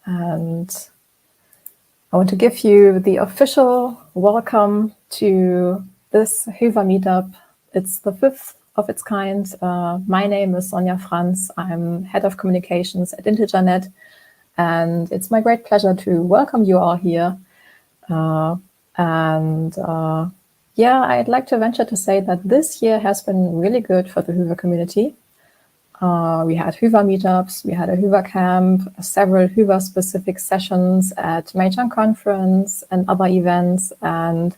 And I want to give you the official welcome to this Hyvä Meetup. It's the 5th of its kind. My name is Sonja Franz. I'm head of communications at IntegerNet, and it's my great pleasure to welcome you all here. I'd like to venture to say that this year has been really good for the Hyvä community. We had Hyvä Meetups, we had a Hyvä Camp, several Hyvä-specific sessions at Magento conference and other events, and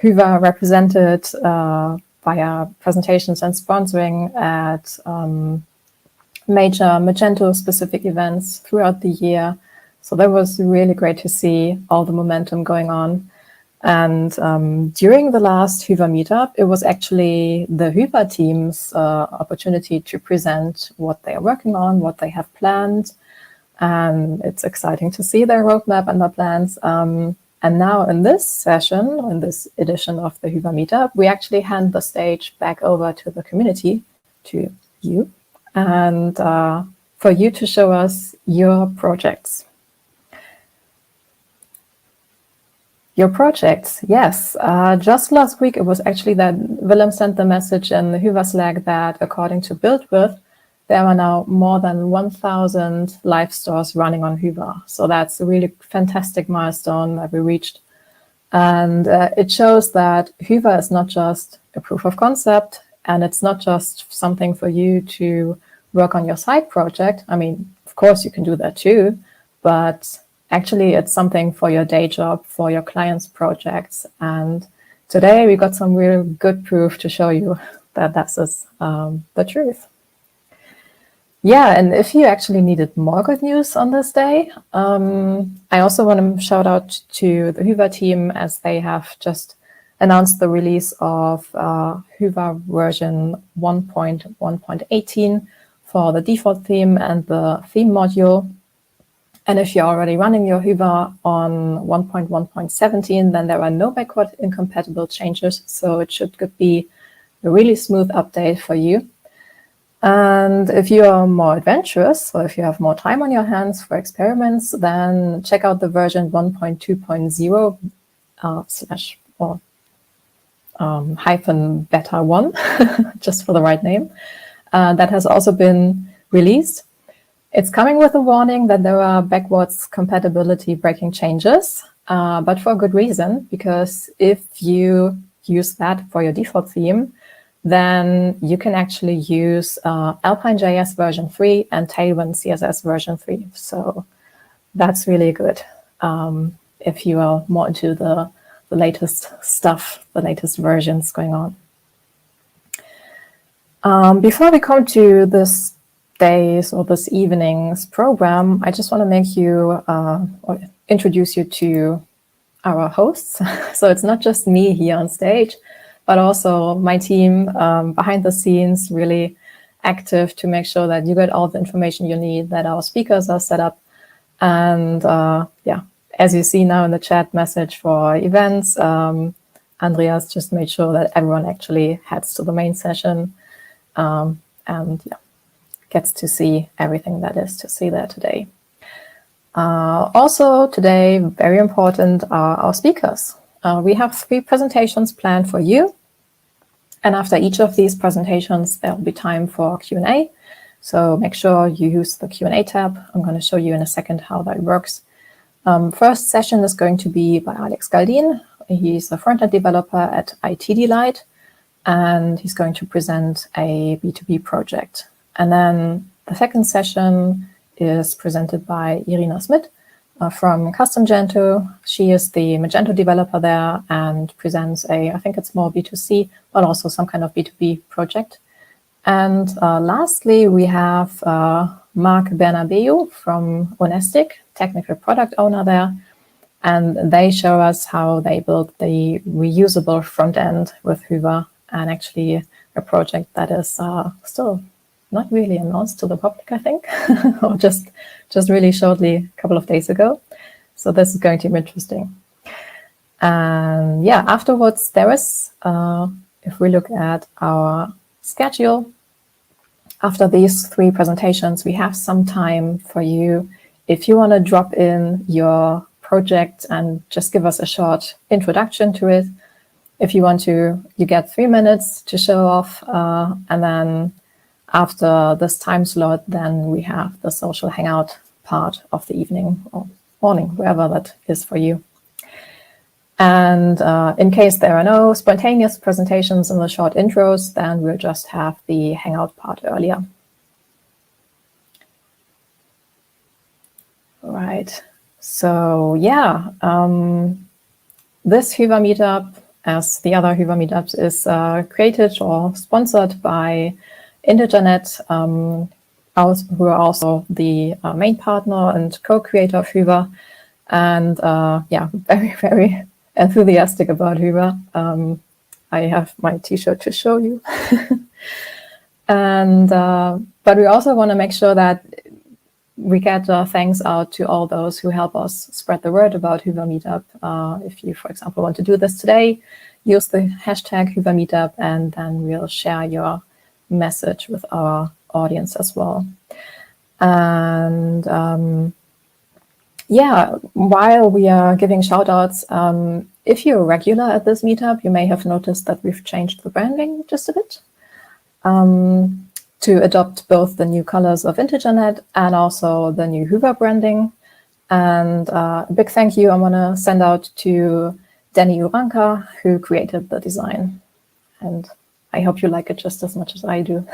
Hyvä represented via presentations and sponsoring at major Magento-specific events throughout the year. So that was really great to see all the momentum going on. And during the last Hyvä Meetup, it was actually the Hyvä team's opportunity to present what they are working on, what they have planned. And it's exciting to see their roadmap and their plans. And now in this session, in this edition of the Hyvä Meetup, we actually hand the stage back over to the community, to you, and for you to show us your projects. Your projects, yes. Just last week, it was actually that Willem sent the message in the Hyvä Slack that according to BuildWith, there are now more than 1,000 live stores running on Hyvä. So that's a really fantastic milestone that we reached. And it shows that Hyvä is not just a proof of concept, and it's not just something for you to work on your side project. I mean, of course, you can do that too, but actually, it's something for your day job, for your clients' projects. And today we got some real good proof to show you that that's the truth. Yeah, and if you actually needed more good news on this day, I also want to shout out to the Hyvä team, as they have just announced the release of Hyvä version 1.1.18 for the default theme and the theme module. And if you're already running your Hyvä on 1.1.17, then there are no backward incompatible changes. So it should be a really smooth update for you. And if you are more adventurous, or if you have more time on your hands for experiments, then check out the version 1.2.0 hyphen beta 1, just for the right name, that has also been released. It's coming with a warning that there are backwards compatibility breaking changes, but for a good reason, because if you use that for your default theme, then you can actually use Alpine.js version 3 and Tailwind CSS version 3. So that's really good if you are more into the latest stuff, the latest versions going on. Before we come to this days or this evening's program, I just want to make you or introduce you to our hosts. So it's not just me here on stage, but also my team behind the scenes, really active to make sure that you get all the information you need, that our speakers are set up. And as you see now in the chat message for events, Andreas just made sure that everyone actually heads to the main session gets to see everything that is to see there today. Also today, very important, are our speakers. We have 3 presentations planned for you. And after each of these presentations, there'll be time for Q&A. So make sure you use the Q&A tab. I'm going to show you in a second how that works. First session is going to be by Alex Galdin. He's a front-end developer at IT Delight, and he's going to present a B2B project. And then the second session is presented by Irina Smidt from CustomGento. She is the Magento developer there and presents I think it's more B2C, but also some kind of B2B project. And lastly, we have Marc Bernabeu from Organised, technical product owner there. And they show us how they built the reusable front end with Hyvä, and actually a project that is still not really announced to the public, I think, or just really shortly a couple of days ago. So this is going to be interesting. And afterwards there is, if we look at our schedule, after these 3 presentations, we have some time for you if you want to drop in your project and just give us a short introduction to it, if you want to, you get 3 minutes to show off, and then after this time slot, then we have the social hangout part of the evening or morning, wherever that is for you. And in case there are no spontaneous presentations in the short intros, then we'll just have the hangout part earlier. Right. So yeah, this Hyvä Meetup, as the other Hyvä Meetups, is created or sponsored by Internet, who are also the main partner and co-creator of Hyvä. And yeah, very, very enthusiastic about Hyvä. I have my t-shirt to show you. And but we also want to make sure that we get thanks out to all those who help us spread the word about Hyvä Meetup. If you, for example, want to do this today, use the hashtag Hyvä Meetup, and then we'll share your message with our audience as well. And yeah, while we are giving shout outs, if you're a regular at this meetup, you may have noticed that we've changed the branding just a bit to adopt both the new colors of Internet and also the new Hyvä branding. And a big thank you I want to send out to Danny Uranka, who created the design. And I hope you like it just as much as I do.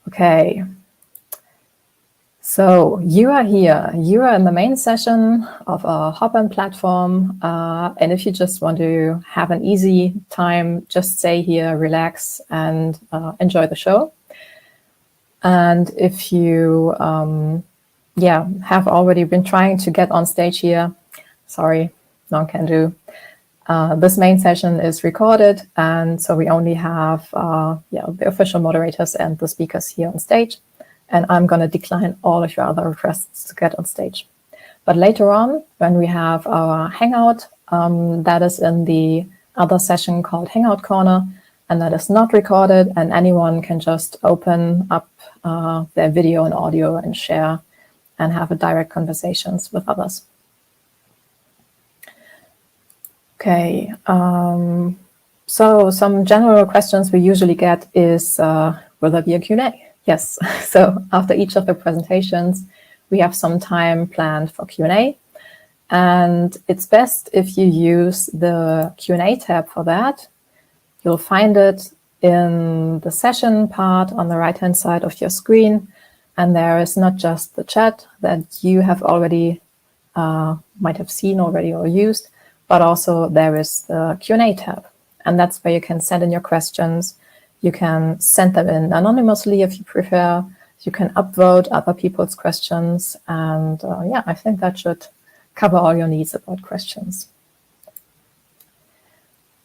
Okay. So you are here, you are in the main session of our Hopin platform. And if you just want to have an easy time, just stay here, relax, and enjoy the show. And if you yeah, have already been trying to get on stage here, sorry, no one can do. This main session is recorded, and so we only have yeah, the official moderators and the speakers here on stage. And I'm going to decline all of your other requests to get on stage. But later on, when we have our Hangout, that is in the other session called Hangout Corner, and that is not recorded, and anyone can just open up their video and audio and share and have a direct conversations with others. Okay, so some general questions we usually get is, will there be a Q&A? Yes, so after each of the presentations, we have some time planned for Q&A. And it's best if you use the Q&A tab for that. You'll find it in the session part on the right-hand side of your screen. And there is not just the chat that you have already, might have seen already or used, but also there is the Q&A tab. And that's where you can send in your questions. You can send them in anonymously if you prefer. You can upvote other people's questions. And yeah, I think that should cover all your needs about questions.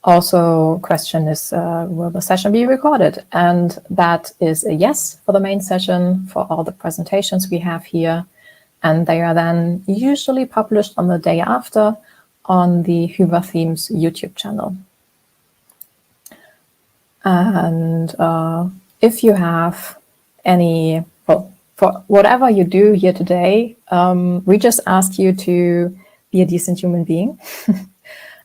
Also, question is, will the session be recorded? And that is a yes for the main session for all the presentations we have here. And they are then usually published on the day after on the Hyvä Themes YouTube channel. And if you have any, well, for whatever you do here today, we just ask you to be a decent human being.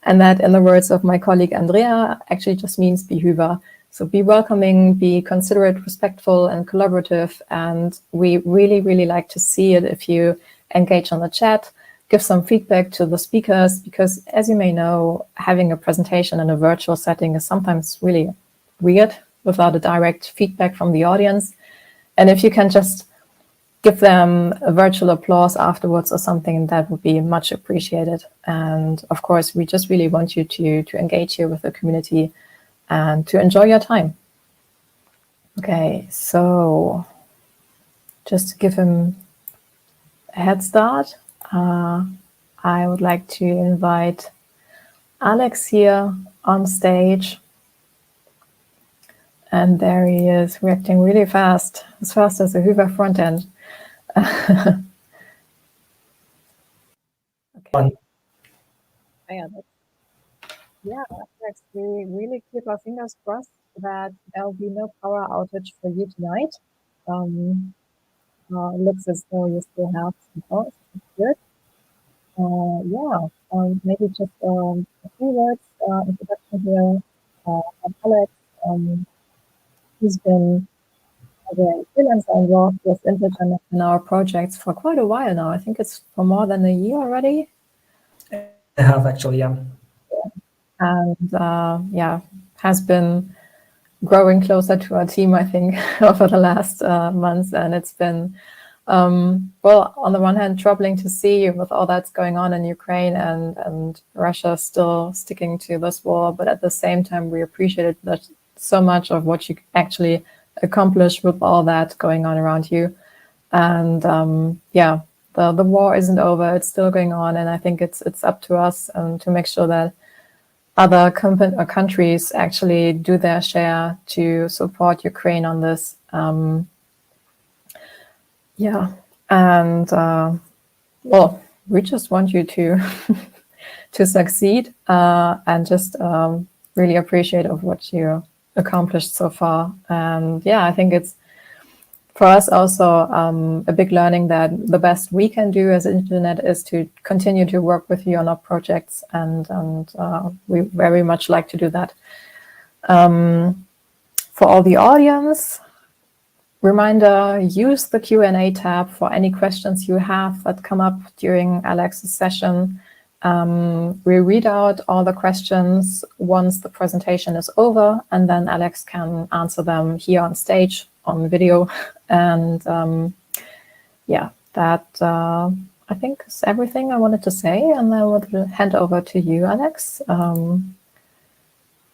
And that, in the words of my colleague Andrea, actually just means be Hyvä. So be welcoming, be considerate, respectful, and collaborative. And we really, really like to see it if you engage on the chat, give some feedback to the speakers, because as you may know, having a presentation in a virtual setting is sometimes really weird without a direct feedback from the audience. And if you can just give them a virtual applause afterwards or something, that would be much appreciated. And of course, we just really want you to engage here with the community and to enjoy your time. Okay, so just to give him a head start, I would like to invite Alex here on stage. And there he is, reacting really fast, as fast as a Hyvä front end. Okay. Yeah, Alex, we really keep our fingers crossed that there will be no power outage for you tonight. looks as though you still have some thoughts. Good. Maybe just a few words, introduction here. I'm Alex. He's been as a freelancer involved with InterGen in our projects for quite a while now. I think it's for more than a year already. I have actually, yeah. And has been growing closer to our team, I think, over the last months. And it's been, well, on the one hand, troubling to see with all that's going on in Ukraine and Russia still sticking to this war. But at the same time, we appreciated that so much of what you actually accomplished with all that going on around you. And the war isn't over. It's still going on. And I think it's up to us to make sure that other countries actually do their share to support Ukraine on this. Well, we just want you to to succeed and just really appreciate of what you accomplished so far. And I think it's for us also a big learning that the best we can do as Internet is to continue to work with you on our projects, and we very much like to do that. For all the audience, reminder, use the Q&A tab for any questions you have that come up during Alex's session. We read out all the questions once the presentation is over, and then Alex can answer them here on stage on video. And that I think is everything I wanted to say, and I will hand over to you, Alex.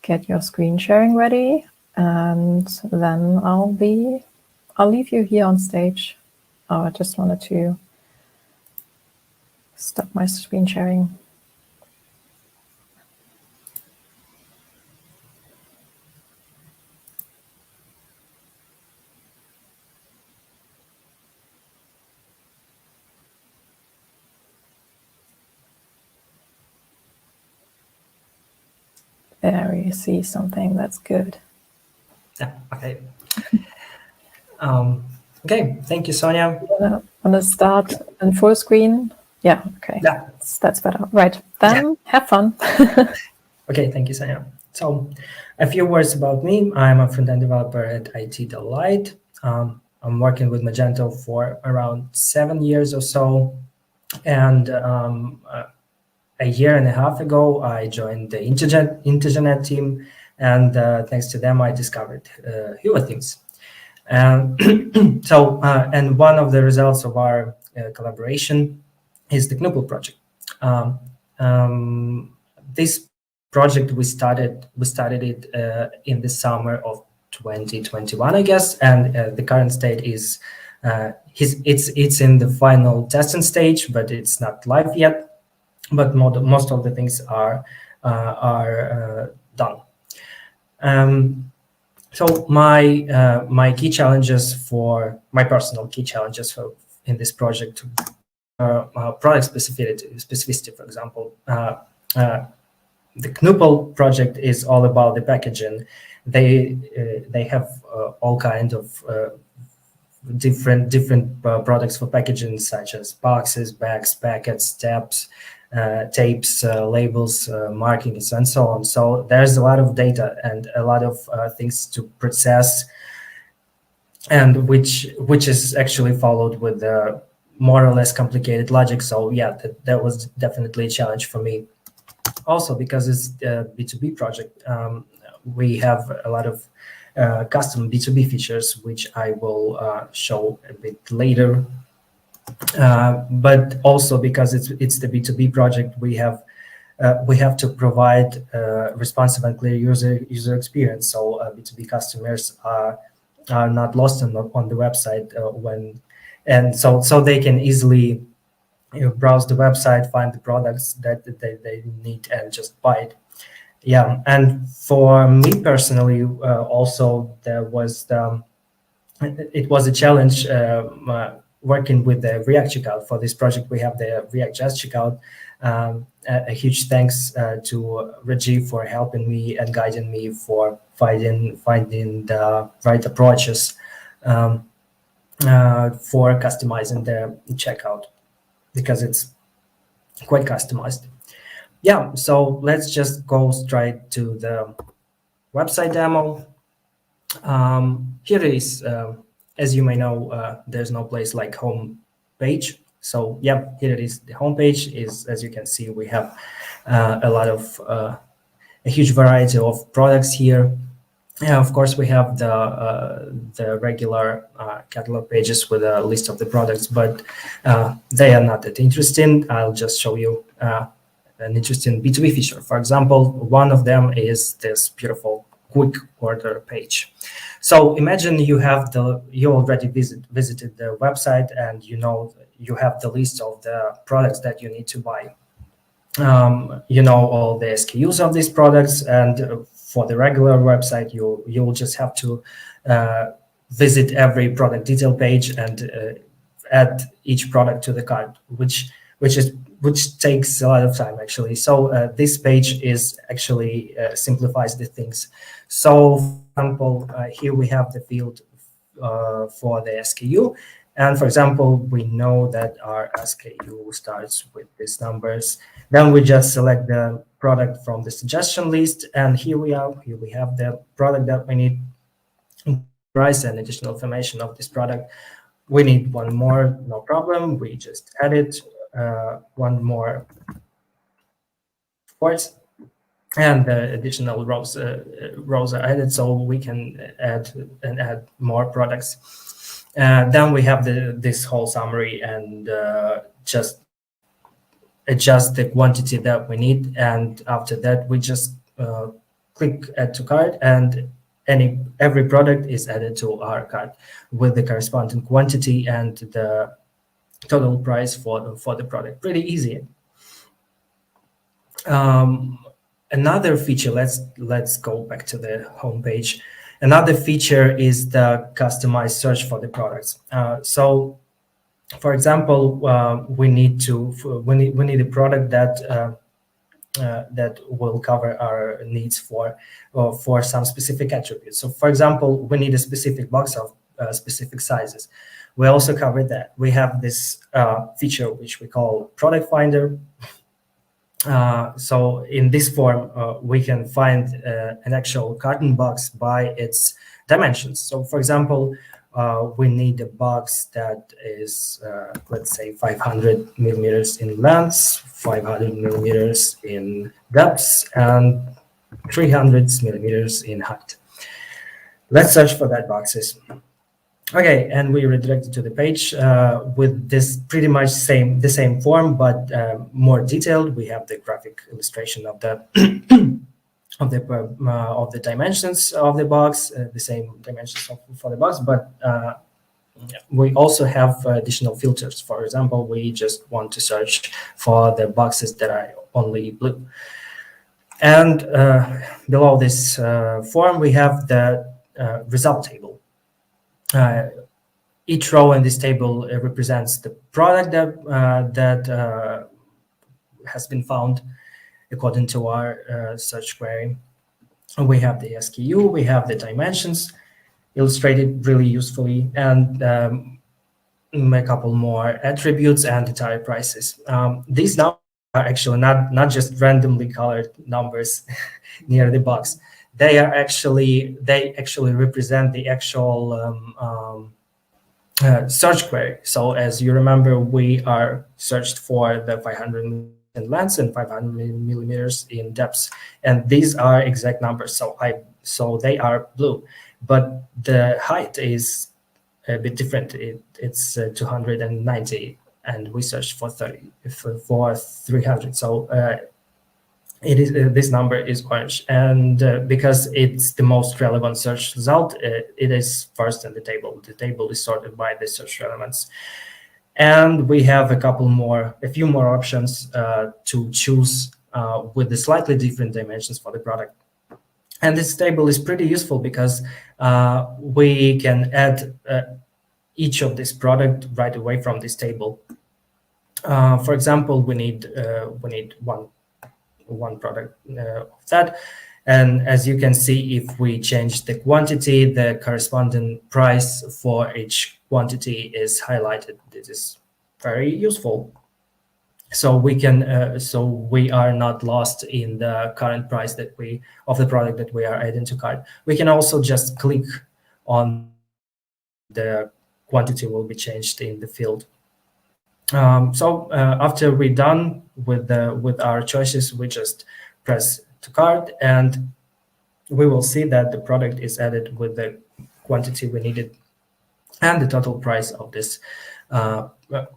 Get your screen sharing ready, and then I'll leave you here on stage. I just wanted to stop my screen sharing. There you see something, that's good. Yeah, okay. Okay, thank you, Sonja. Want to start in full screen? Yeah, okay. Yeah. That's better. Right, then have fun. Okay, thank you, Sonja. So a few words about me. I'm a front-end developer at IT Delight. I'm working with Magento for around 7 years or so. And a year and a half ago, I joined the InterGen team, and thanks to them, I discovered Hyvä Themes. And and one of the results of our collaboration is the Knupel project. This project we started it in the summer of 2021, I guess, and the current state is it's in the final testing stage, but it's not live yet. But most of the things are done. So my key challenges my personal key challenges in this project are product specificity. For example, the Knupel project is all about the packaging. They have all kind of different products for packaging, such as boxes, bags, packets, tabs, tapes, labels, markings, and so on. So there's a lot of data and a lot of things to process, and which is actually followed with more or less complicated logic. So yeah, that was definitely a challenge for me. Also, because it's a B2B project, we have a lot of custom B2B features, which I will show a bit later. But also because it's the B2B project, we have to provide responsive and clear user experience, so B2B customers are not lost on the website so they can easily browse the website, find the products that they need, and just buy it. Yeah, and for me personally, also it was a challenge working with the React checkout. For this project, we have the React.js checkout. A huge thanks to Rajiv for helping me and guiding me for finding the right approaches. for customizing the checkout, because it's quite customized. Yeah, so let's just go straight to the website demo. Here it is. As you may know, there's no place like home page. So yeah, here it is. The home page is, as you can see, we have a huge variety of products here. Yeah, of course, we have the regular catalog pages with a list of the products, but they are not that interesting. I'll just show you an interesting B2B feature. For example, one of them is this beautiful quick order page. So imagine you already visited the website, and you have the list of the products that you need to buy. You know all the SKUs of these products, and for the regular website, you'll just have to visit every product detail page and add each product to the cart, which takes a lot of time actually. So this page is actually simplifies the things. So for example, here we have the field for the SKU. And for example, we know that our SKU starts with these numbers. Then we just select the product from the suggestion list. And here we are. Here we have the product that we need, price and additional information of this product. We need one more, no problem. We just add it. One more, of course. And the additional rows are added, so we can add more products. Then we have this whole summary, and just adjust the quantity that we need. And after that, we just click add to cart, and every product is added to our cart with the corresponding quantity and the total price for the product. Pretty easy. Another feature, let's go back to the home page. Another feature is the customized search for the products. So, for example, we need a product that will cover our needs for some specific attributes. So, for example, we need a specific box of specific sizes. We also covered that. We have this feature which we call Product Finder. So in this form, we can find an actual carton box by its dimensions. So for example, we need a box that is, let's say, 500 millimeters in length, 500 millimeters in depth, and 300 millimeters in height. Let's search for that boxes. Okay, and we redirected to the page with this pretty much the same form, but more detailed. We have the graphic illustration of the of the dimensions of the box, the same dimensions for the box, but we also have additional filters. For example, we just want to search for the boxes that are only blue. And below this form, we have the result table. Each row in this table represents the product that has been found according to our search query. We have the SKU, we have the dimensions illustrated really usefully, and a couple more attributes and the tire prices. These numbers are actually not just randomly colored numbers near the box. They actually represent the actual search query. So as you remember, we are searched for the 500 in length and 500 millimeters in depth, and these are exact numbers. So they are blue, but the height is a bit different. It's 290, and we searched for 300. So this number is orange, and because it's the most relevant search result, it is first in the table. The table is sorted by the search relevance, and we have a few more options to choose with the slightly different dimensions for the product. And this table is pretty useful because we can add each of this product right away from this table. For example, we need one product of that, and as you can see, if we change the quantity, the corresponding price for each quantity is highlighted. This is very useful. So we can, so we are not lost in the current price that of the product that we are adding to cart. We can also just click on the quantity will be changed in the field. So after we're done with our choices, we just press to cart, and we will see that the product is added with the quantity we needed and the total price of this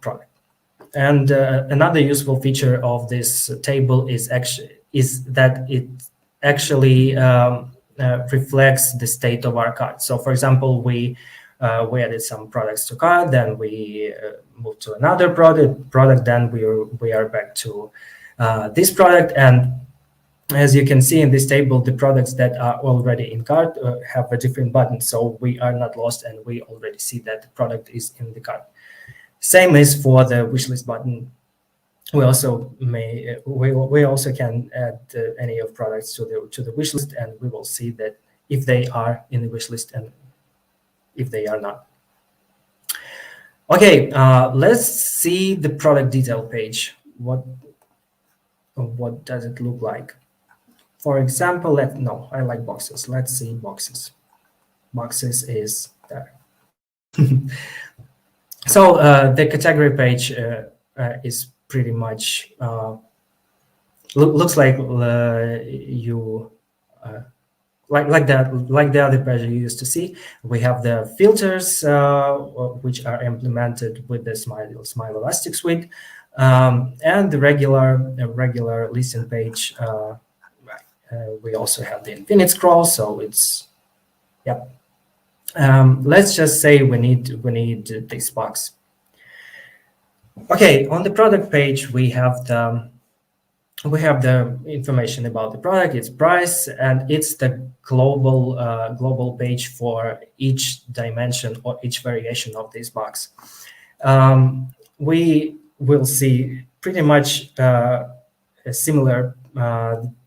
product. And another useful feature of this table is that it actually reflects the state of our cart. So, for example, we added some products to cart, then we moved to another product, then we are back to this product. And as you can see in this table, the products that are already in cart have a different button, so we are not lost, and we already see that the product is in the cart. Same is for the wishlist button. We also can add any of products to the wishlist, and we will see that if they are in the wishlist and if they are not. Okay, let's see the product detail page. What does it look like? For example, I like boxes. Let's see boxes. Boxes is there. So the category page is pretty much looks like like the other page you used to see. We have the filters which are implemented with the Smile Elastic Suite, and the regular listen page. We also have the infinite scroll, so it's let's just say we need this box. Okay, on the product page we have the information about the product, its price, and it's the global page for each dimension or each variation of this box. We will see pretty much a similar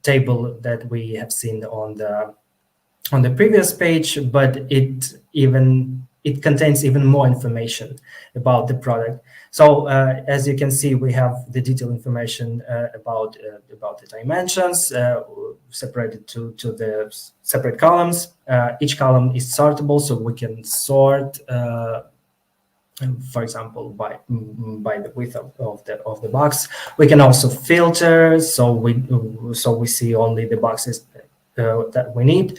table that we have seen on the previous page, but it contains even more information about the product. So as you can see, we have the detailed information about the dimensions separated to the separate columns. Each column is sortable, so we can sort, for example, by the width of the box. We can also filter, so we see only the boxes that we need.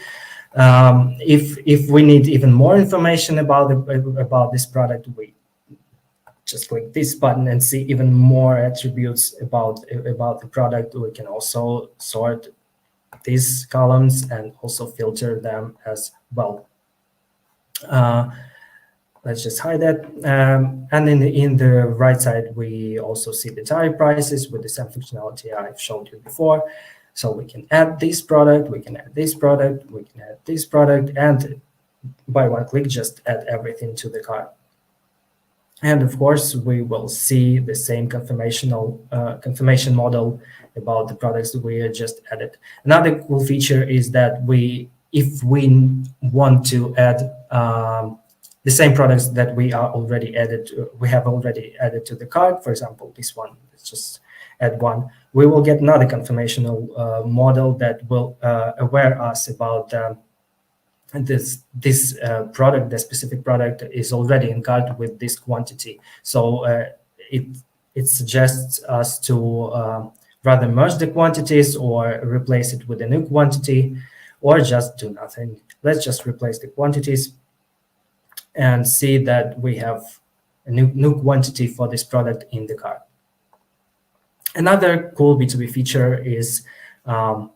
If we need even more information about this product, we just click this button and see even more attributes about the product. We can also sort these columns and also filter them as well. Let's just hide that. And in the right side, we also see the tariff prices with the same functionality I've showed you before. So we can add this product, we can add this product, we can add this product, and by one click, just add everything to the cart. And of course, we will see the same confirmation model about the products that we just added. Another cool feature is that if we want to add the same products that we have already added to the cart, for example, this one, let's just add one, we will get another confirmational model that will aware us about this product. The specific product is already in cart with this quantity. So it suggests us to rather merge the quantities or replace it with a new quantity, or just do nothing. Let's just replace the quantities and see that we have a new quantity for this product in the cart. Another cool B2B feature is the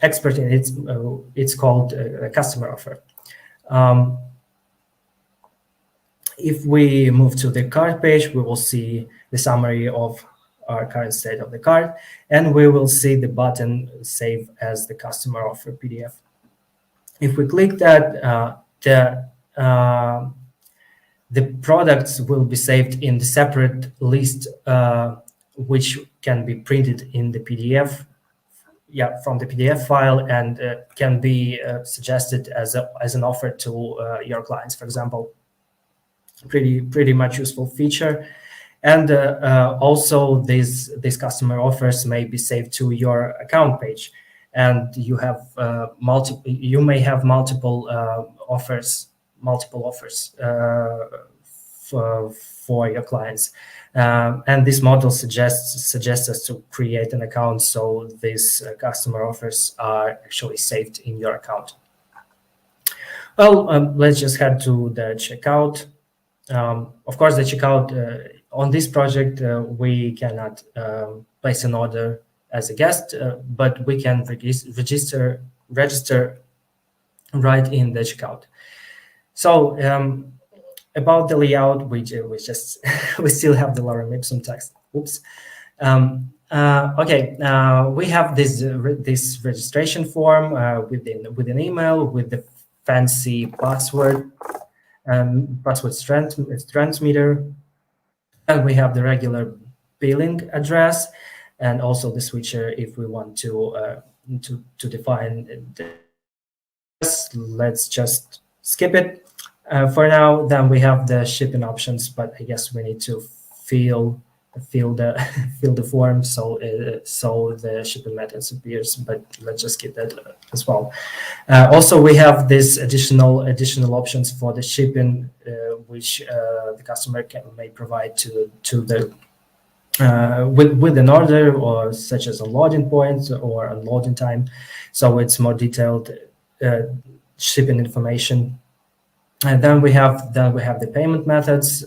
expert in it. It's called a customer offer. If we move to the cart page, we will see the summary of our current state of the cart, and we will see the button Save as the customer offer PDF. If we click that, the products will be saved in the separate list, which can be printed in the PDF, from the PDF file, and can be suggested as an offer to your clients. For example, pretty much useful feature. And also these customer offers may be saved to your account page, and you have you may have multiple offers for your clients. And this model suggests us to create an account so these customer offers are actually saved in your account. Well, let's just head to the checkout. Of course, the checkout on this project, we cannot place an order as a guest, but we can register right in the checkout. So about the layout, we still have the lorem ipsum text. Oops. Okay, we have this registration form with an email with the fancy password transmitter, and we have the regular billing address, and also the switcher if we want to define this. Let's just skip it for now. Then we have the shipping options, but I guess we need to fill the form so the shipping methods appears, but let's just skip that as well. Also, we have this additional options for the shipping, which the customer may provide to the with an order, or such as unloading points or unloading time. So it's more detailed shipping information. And then we have the payment methods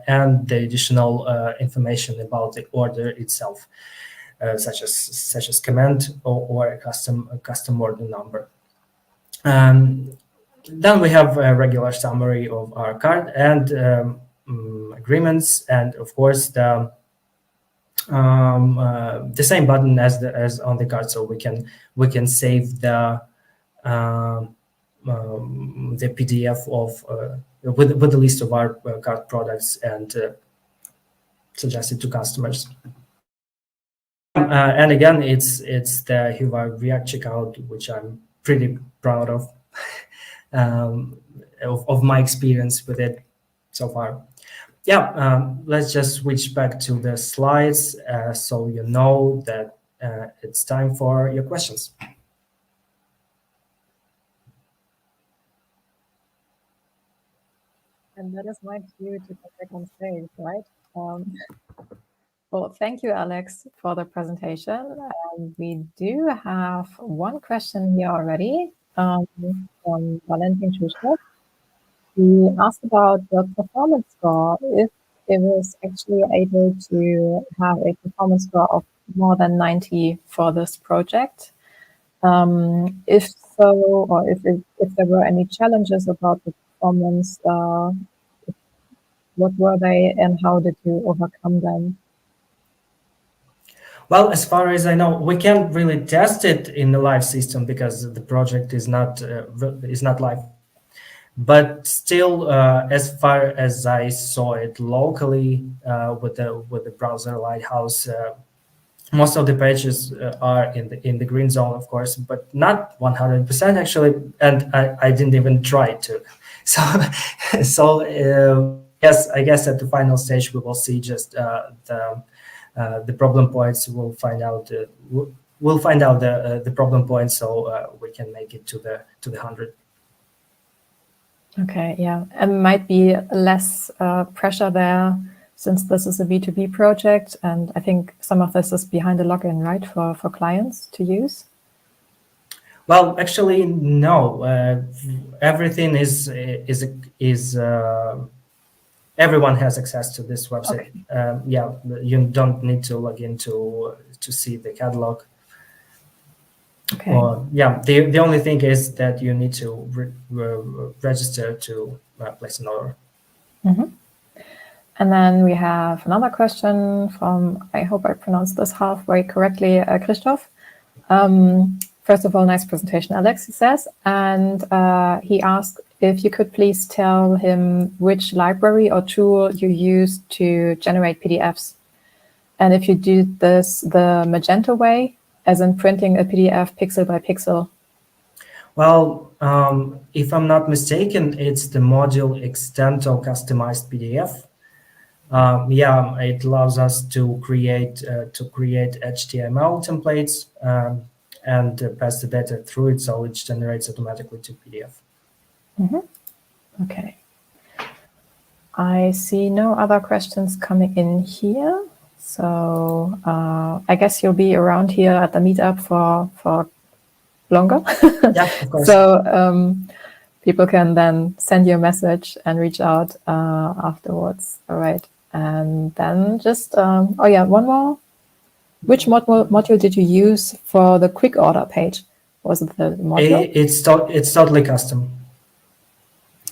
and the additional information about the order itself, such as command or a custom order number. Then we have a regular summary of our card and agreements, and of course the same button as on the card, so we can save the PDF of with the list of our card products and suggest it to customers. And again, it's the Hyvä React checkout, which I'm pretty proud of my experience with it so far. Yeah, let's just switch back to the slides so you know that it's time for your questions. And that is my cue to come back on stage, right? Well, thank you, Alex, for the presentation. We do have one question here already from Valentin Schuster. He asked about the performance score, if it was actually able to have a performance score of more than 90 for this project. If so, or if there were any challenges about the performance, what were they and how did you overcome them? Well, as far as I know, we can't really test it in the live system because the project is not live. But still, as far as I saw it locally with the browser Lighthouse, most of the pages are in the green zone, of course, but not 100% actually. And I didn't even try to. So yes, I guess at the final stage we will see just the problem points. We'll find out the problem points, so we can make it to the 100. Okay, yeah, and might be less pressure there since this is a B2B project, and I think some of this is behind the login, right, for clients to use. Well, actually, no. Everything is everyone has access to this website. Okay. Yeah, you don't need to log in to see the catalog. Okay. Yeah, the only thing is that you need to register to place an order. Mm-hmm. And then we have another question from, I hope I pronounced this halfway correctly, Christoph. First of all, nice presentation, Alex, he says. And he asked if you could please tell him which library or tool you use to generate PDFs. And if you do this the Magento way, as in printing a PDF pixel by pixel. Well, if I'm not mistaken, it's the module Extento customized PDF. Yeah, it allows us to create HTML templates and pass the data through it, so it generates automatically to PDF. Okay. I see no other questions coming in here. So I guess you'll be around here at the meetup for longer. Yeah, of course. So people can then send you a message and reach out afterwards. All right. And then just, oh yeah, one more. Which module did you use for the quick order page? Was it the module? It's totally custom.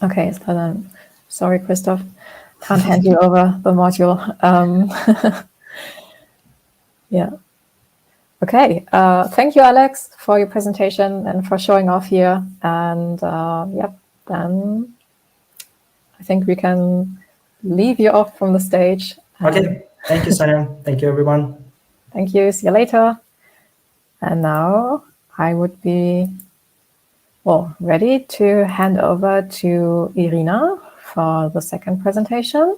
Okay, so then, sorry, Christoph, can't hand you over the module. Yeah. Okay. Thank you, Alex, for your presentation and for showing off here. And yep, then I think we can leave you off from the stage. Okay. Thank you, Sonja. Thank you, everyone. Thank you. See you later. And now I would be ready to hand over to Irina for the second presentation.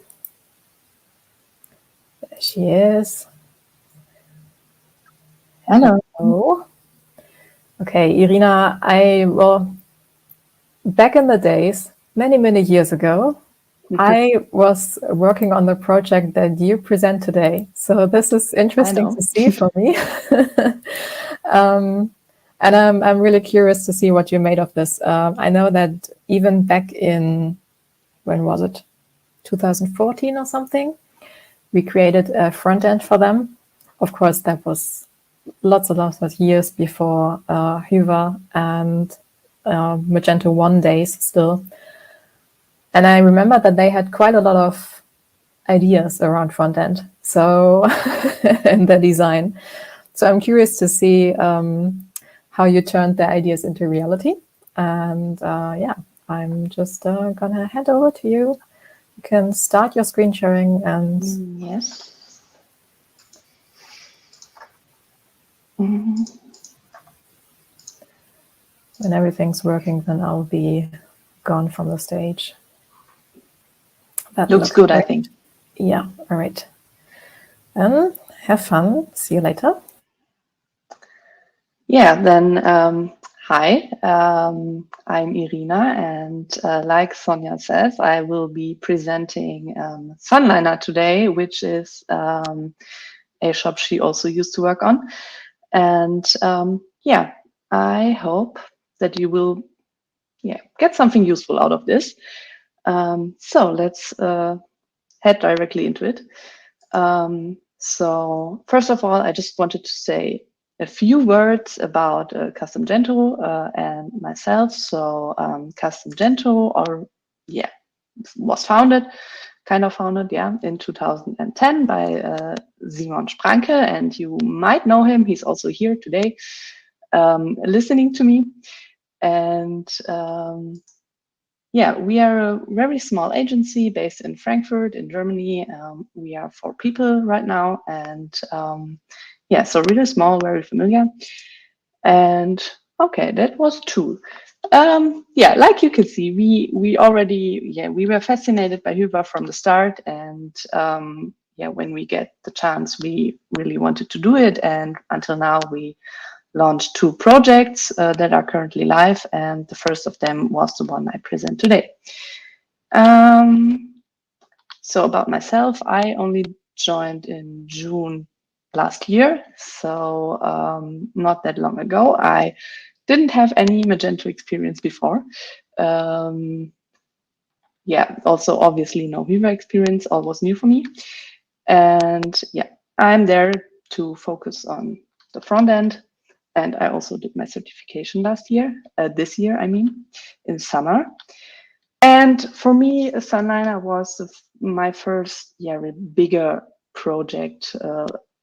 There she is. Hello. Okay, Irina, back in the days, many years ago, I was working on the project that you present today. So this is interesting to see for me. And I'm really curious to see what you made of this. I know that even back in, when was it? 2014 or something, we created a front end for them. Of course, that was lots of years before Hyvä and Magento 1 days still. And I remember that they had quite a lot of ideas around front end, so and the design. So I'm curious to see how you turned the ideas into reality. And yeah, I'm just gonna hand over to you. You can start your screen sharing and yes. When everything's working, then I'll be gone from the stage. That looks good, great. I think. Yeah, all right. Have fun. See you later. Yeah, then hi, I'm Irina, and like Sonja says, I will be presenting Sunliner today, which is a shop she also used to work on. And yeah, I hope that you will get something useful out of this. So let's head directly into it. So first of all, I just wanted to say a few words about CustomGento and myself. So CustomGento, was founded in 2010 by Simon Spranke, and you might know him. He's also here today listening to me. And we are a very small agency based in Frankfurt in Germany. We are 4 people right now, and so really small, very familiar. And okay, that was 2. Like you can see, we were fascinated by Hyvä from the start, and when we get the chance, we really wanted to do it. And until now, we launched 2 projects that are currently live, and the first of them was the one I present today. So about myself, I only joined in June last year, so not that long ago. I didn't have any Magento experience before. Also obviously no Hyvä experience, all was new for me. And I'm there to focus on the front end. And I also did my certification this year, in summer. And for me, Sunliner was my first bigger project,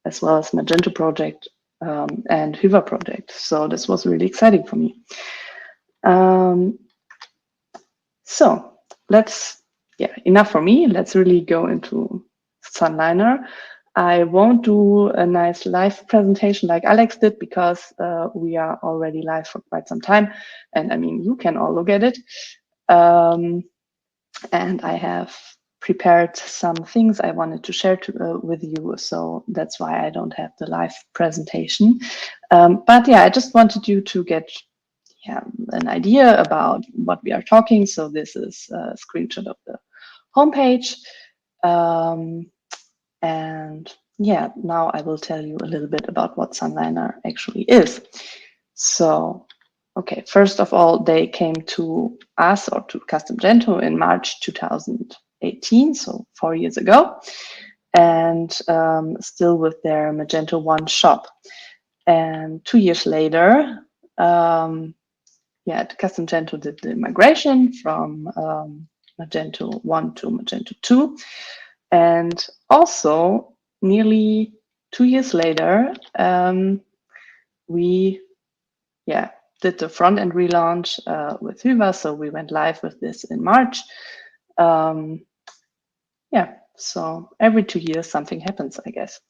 as well as Magento project and Hyvä project. So this was really exciting for me. So let's, enough for me. Let's really go into Sunliner. I won't do a nice live presentation like Alex did, because we are already live for quite some time. And I mean, you can all look at it. And I have prepared some things I wanted to share with you. So that's why I don't have the live presentation. But yeah, I just wanted you to get an idea about what we are talking. So this is a screenshot of the homepage. And yeah, now I will tell you a little bit about what Sunliner actually is. So, okay, first of all, they came to us, or to CustomGento, in March 2018, so 4 years ago, and still with their Magento 1 shop. And 2 years later, CustomGento did the migration from Magento 1 to Magento 2. And also, nearly 2 years later, we did the front-end relaunch with Hyvä. So we went live with this in March. So every 2 years something happens, I guess.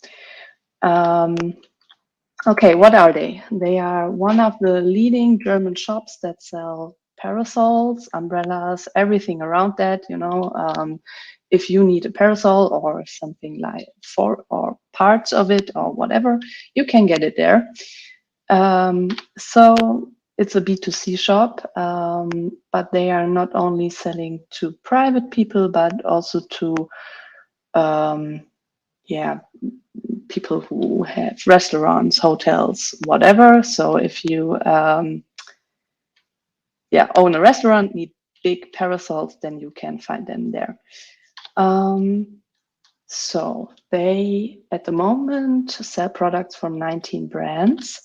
Okay, what are they? They are one of the leading German shops that sell parasols, umbrellas, everything around that, you know. If you need a parasol or something like or parts of it or whatever, you can get it there. So it's a B2C shop, but they are not only selling to private people, but also to people who have restaurants, hotels, whatever. So if you own a restaurant, need big parasols, then you can find them there. So they, at the moment, sell products from 19 brands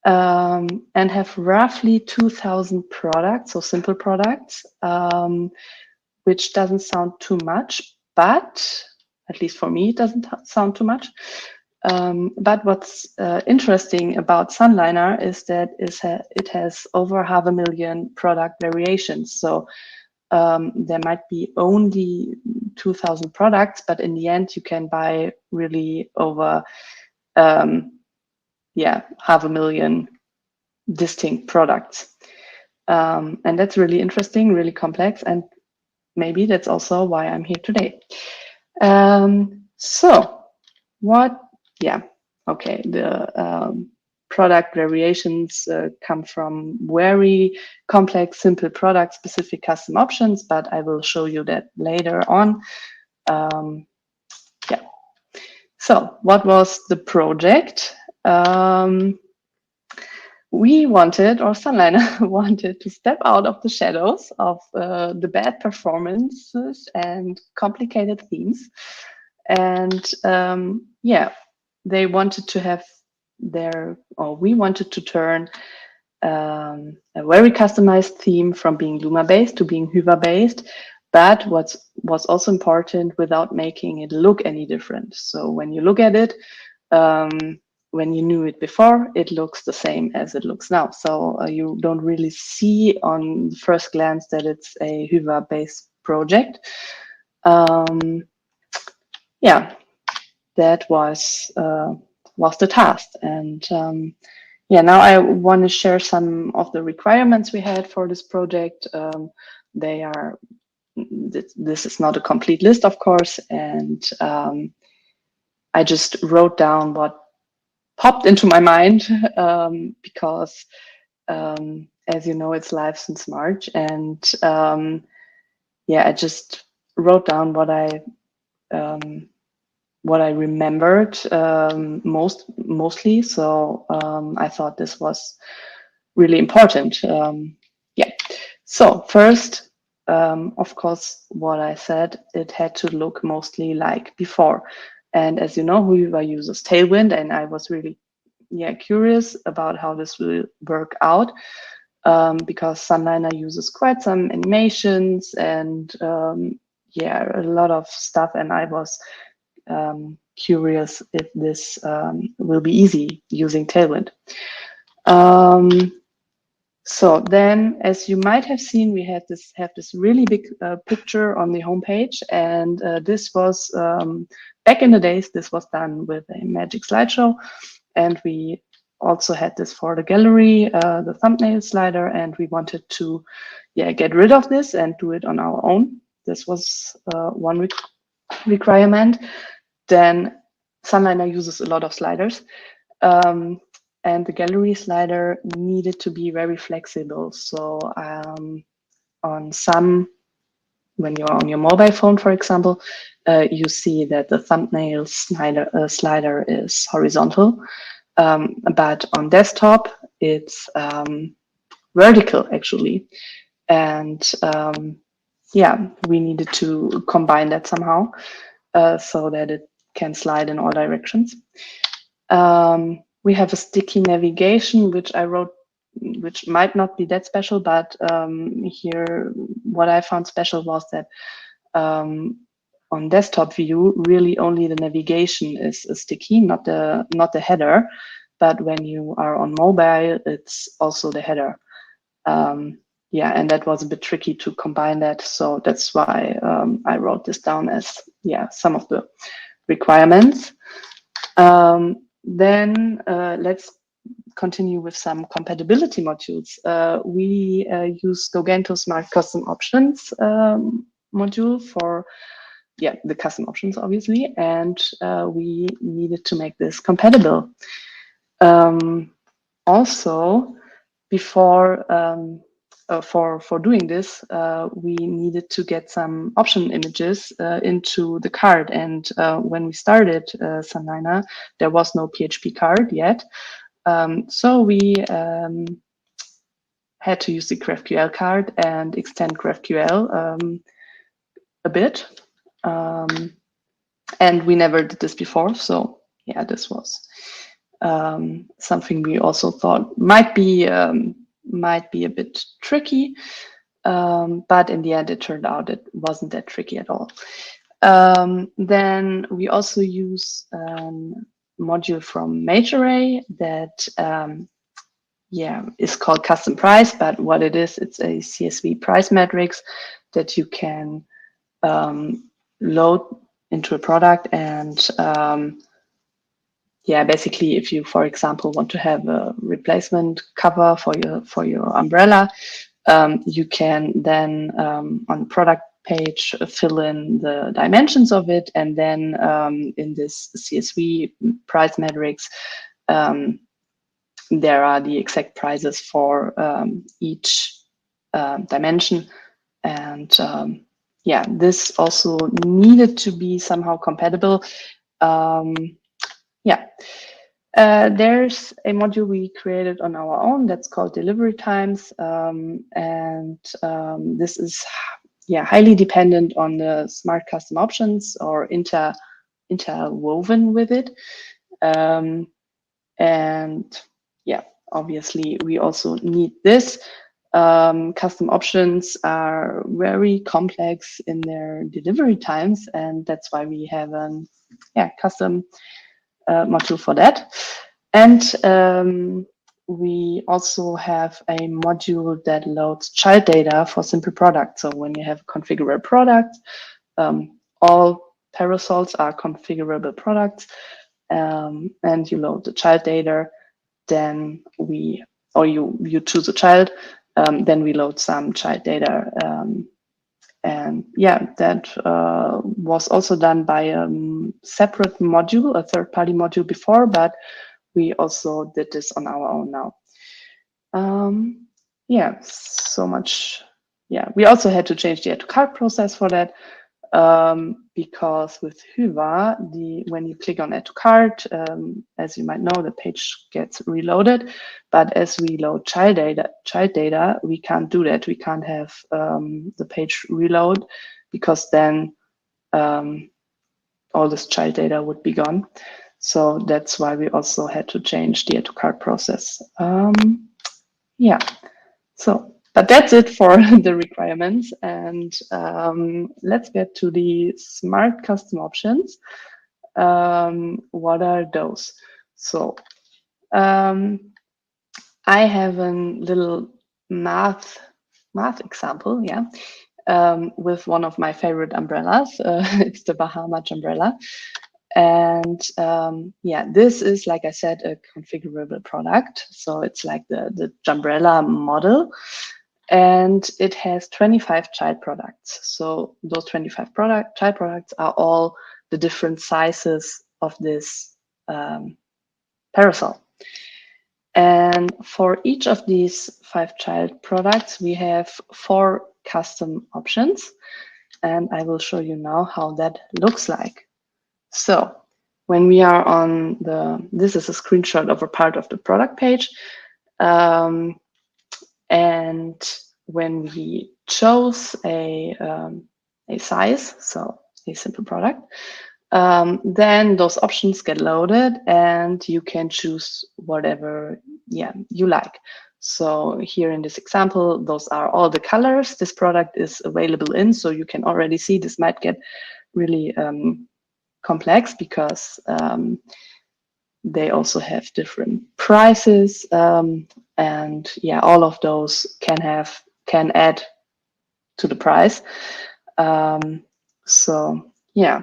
and have roughly 2,000 products, so simple products, which doesn't sound too much, but at least for me, it doesn't sound too much. But what's interesting about Sunliner is that it has over 500,000 product variations. So there might be only 2,000 products, but in the end, you can buy really over 500,000 distinct products. And that's really interesting, really complex. And maybe that's also why I'm here today. The product variations come from very complex, simple product specific custom options, but I will show you that later on. So what was the project? We wanted, or Sunliner wanted, to step out of the shadows of the bad performances and complicated themes. And they wanted to have we wanted to turn a very customized theme from being Luma-based to being Hyvä-based, but what's also important, without making it look any different. So when you look at it, when you knew it before, it looks the same as it looks now. So you don't really see on first glance that it's a Hyvä-based project. That was the task. And now I want to share some of the requirements we had for this project. This is not a complete list, of course, and I just wrote down what popped into my mind because, as you know, it's live since March, and I just wrote down what I remembered mostly. So I thought this was really important. So first, of course, what I said, it had to look mostly like before. And as you know, Hyvä uses Tailwind, and I was really curious about how this will work out, because Sunliner uses quite some animations and a lot of stuff, and I was curious if this will be easy using Tailwind. So then, as you might have seen, we have this really big picture on the homepage, and this was back in the days, this was done with a magic slideshow, and we also had this for the gallery, the thumbnail slider, and we wanted to get rid of this and do it on our own. This was one requirement. Then Sunliner uses a lot of sliders, and the gallery slider needed to be very flexible. So on some, when you're on your mobile phone, for example, you see that the thumbnail slider is horizontal. But on desktop, it's vertical actually. And we needed to combine that somehow so that it can slide in all directions. We have a sticky navigation, which I wrote, which might not be that special, but here what I found special was that on desktop view, really only the navigation is sticky, not the header. But when you are on mobile, it's also the header. And that was a bit tricky to combine that. So that's why I wrote this down as some of the requirements. Then let's continue with some compatibility modules. We use CustomGento Smart Custom Options module for the custom options, obviously, and we needed to make this compatible. Also, before for doing this, we needed to get some option images into the card. And when we started Sunliner, there was no PHP card yet. So we had to use the GraphQL card and extend GraphQL a bit. And we never did this before. So this was something we also thought might be a bit tricky. But in the end, it turned out it wasn't that tricky at all. Then we also use module from MageArray that is called custom price, but what it is, it's a CSV price matrix that you can load into a product. And basically, if you, for example, want to have a replacement cover for your umbrella, you can then on the product page fill in the dimensions of it, and then in this CSV price matrix, there are the exact prices for each dimension. And this also needed to be somehow compatible. There's a module we created on our own that's called delivery times, and this is highly dependent on the smart custom options or interwoven with it. Obviously we also need this. Custom options are very complex in their delivery times, and that's why we have a custom module for that. And we also have a module that loads child data for simple products. So when you have a configurable product, all parasols are configurable products, and you load the child data, then you choose a child, then we load some child data. That was also done by a separate module, a third-party module before, but we also did this on our own now. So much. We also had to change the add to cart process for that, because with Hyvä, when you click on add to cart, as you might know, the page gets reloaded. But as we load child data, we can't do that. We can't have the page reload, because then all this child data would be gone. So that's why we also had to change the add to cart process. But that's it for the requirements, and let's get to the smart custom options. What are those? So I have a little math example, with one of my favorite umbrellas. It's the Bahamat umbrella. And yeah, this is, like I said, a configurable product. So it's like the Jumbrella model. And it has 25 child products. So those 25 child products are all the different sizes of this parasol. And for each of these 5 child products, we have 4 custom options. And I will show you now how that looks like. So when we are on this is a screenshot of a part of the product page. And when we chose a size, so a simple product, then those options get loaded and you can choose whatever you like. So here in this example, those are all the colors this product is available in. So you can already see this might get really complex because they also have different prices, and yeah, all of those can add to the price. So yeah,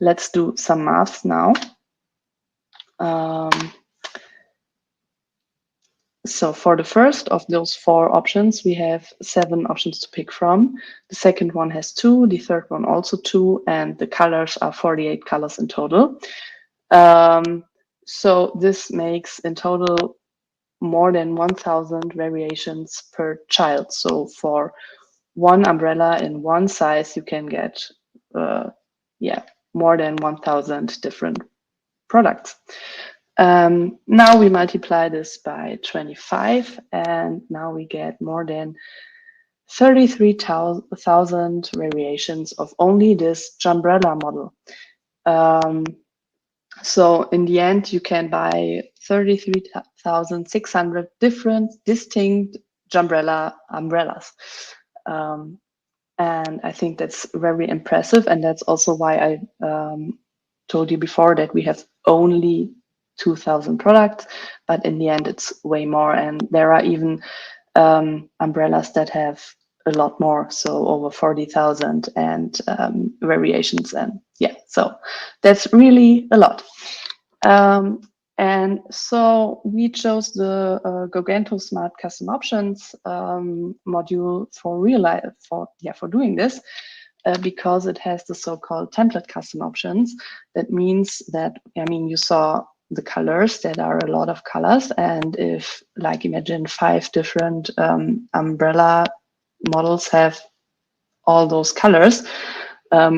let's do some maths now. So for the first of those 4 options, we have 7 options to pick from. The second one has 2, the third one also 2, and the colors are 48 colors in total. So this makes in total more than 1,000 variations per child. So for one umbrella in one size, you can get more than 1,000 different products. Now we multiply this by 25, and now we get more than 33,000 variations of only this Jumbrella model. So in the end, you can buy 33,600 different distinct Jumbrella umbrellas. And I think that's very impressive. And that's also why I told you before that we have only 2,000 products, but in the end, it's way more. And there are even umbrellas that have a lot more, so over 40,000 and variations. And yeah, so that's really a lot. And so we chose the Magento Smart Custom Options module for doing this because it has the so-called template custom options. That means that, I mean, you saw the colors, that are a lot of colors, and if, like, imagine 5 different umbrella models have all those colors,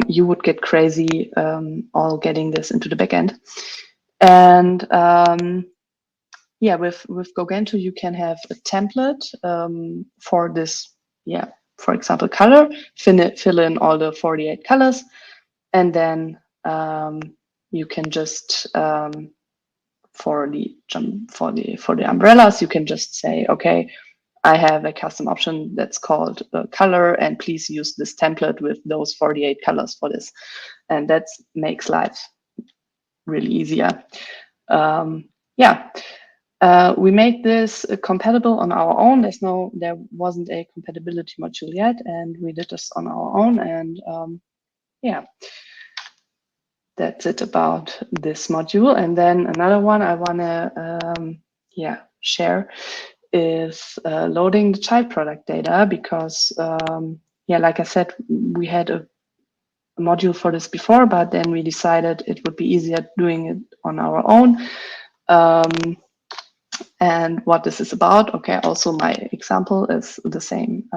you would get crazy all getting this into the backend. And yeah, with Magento, you can have a template for this, for example, color, fill in all the 48 colors, and then you can just for the umbrellas, you can just say, okay, I have a custom option that's called color, and please use this template with those 48 colors for this. And that makes life really easier. We made this compatible on our own. There wasn't a compatibility module yet, and we did this on our own. And that's it about this module. And then another one I want to share is loading the child product data, because like I said, we had a module for this before, but then we decided it would be easier doing it on our own. And what this is about, okay, also my example is the same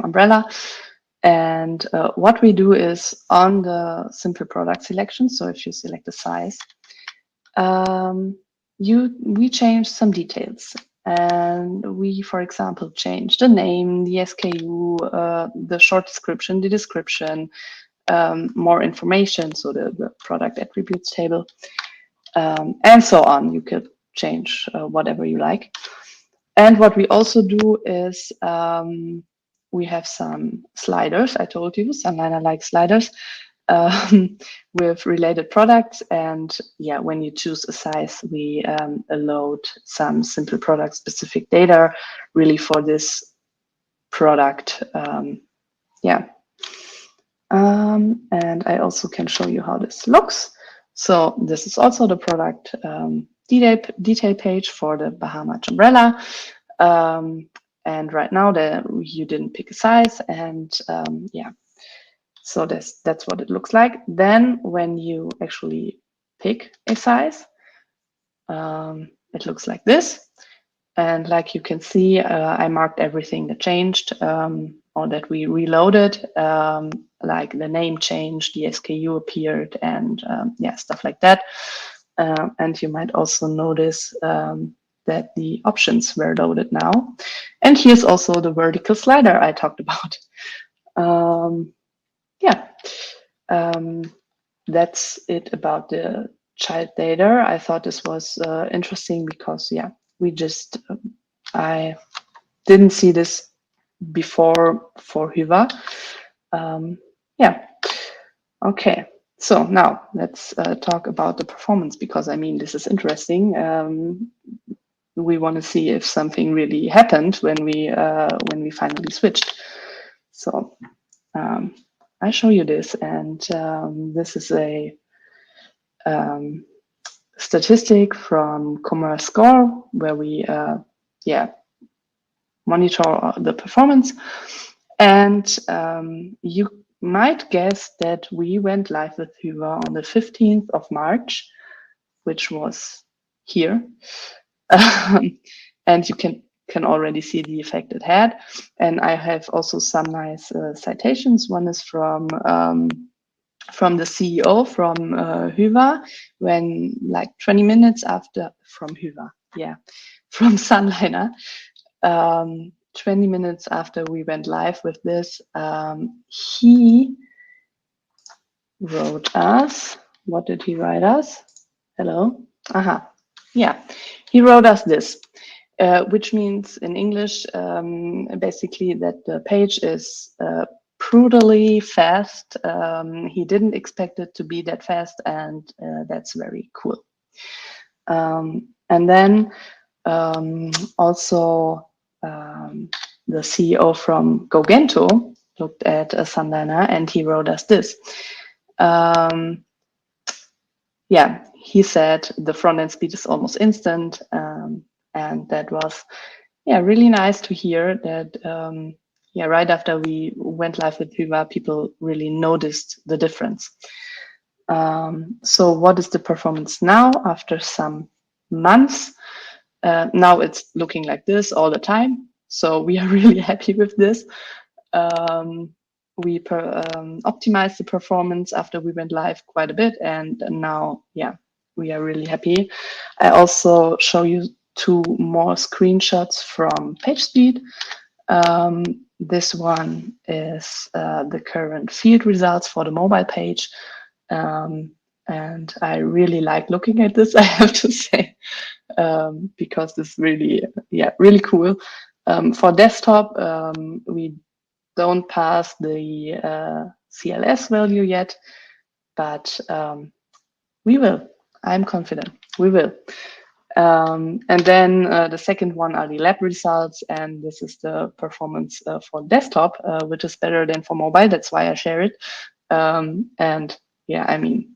umbrella. And what we do is on the simple product selection, so if you select the size, we change some details. And we, for example, change the name, the SKU, the short description, the description, more information, so the product attributes table, and so on. You could change whatever you like. And what we also do is we have some sliders. I told you, Sunliner-like sliders with related products. And yeah, when you choose a size, we load some simple product specific data really for this product. And I also can show you how this looks. So this is also the product detail page for the Bahamat umbrella. And right now you didn't pick a size, and yeah, so that's what it looks like. Then when you actually pick a size, it looks like this. And like you can see, I marked everything that changed or that we reloaded, like the name changed, the SKU appeared, and yeah, stuff like that. And you might also notice that the options were loaded now. And here's also the vertical slider I talked about. Yeah, that's it about the child data. I thought this was interesting because, yeah, I didn't see this before for Hyvä. Yeah, okay. So now let's talk about the performance, because I mean, this is interesting. We want to see if something really happened when we finally switched. So I show you this, and this is a statistic from Commerce Score, where we yeah, monitor the performance. And you might guess that we went live with Hyvä on the 15th of March, which was here. And you can already see the effect it had. And I have also some nice citations. One is from the CEO from Hyvä, when like 20 minutes after, from Hyvä, yeah, from Sunliner, 20 minutes after we went live with this, he wrote us, what did he write us? Hello? Aha, yeah, he wrote us this, which means in English, basically that the page is brutally fast. He didn't expect it to be that fast, and that's very cool. And then also the CEO from Magento looked at Sunliner, and he wrote us this. Yeah, he said the front end speed is almost instant, and that was, yeah, really nice to hear that. Yeah, right after we went live with Hyvä, people really noticed the difference. So what is the performance now after some months? Now it's looking like this all the time. So we are really happy with this. We optimized the performance after we went live quite a bit, and now, yeah, we are really happy. I also show you 2 more screenshots from PageSpeed. This one is the current field results for the mobile page. And I really like looking at this, I have to say, because it's really, yeah, really cool. For desktop, we don't pass the CLS value yet, but we will. I'm confident we will. And then the second one are the lab results, and this is the performance for desktop, which is better than for mobile. That's why I share it. And yeah, I mean,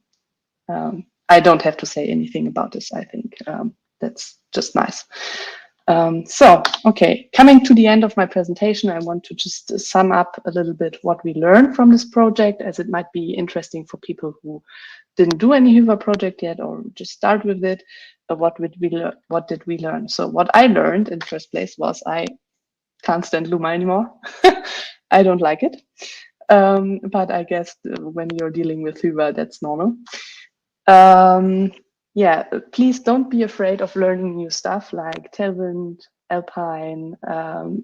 I don't have to say anything about this. I think that's just nice. So, okay, coming to the end of my presentation, I want to just sum up a little bit what we learned from this project, as it might be interesting for people who didn't do any Hyvä project yet or just start with it. What did we learn? So what I learned in the first place was I can't stand Luma anymore. I don't like it. But I guess when you're dealing with Hyvä, that's normal. Yeah, please don't be afraid of learning new stuff like Tailwind, Alpine,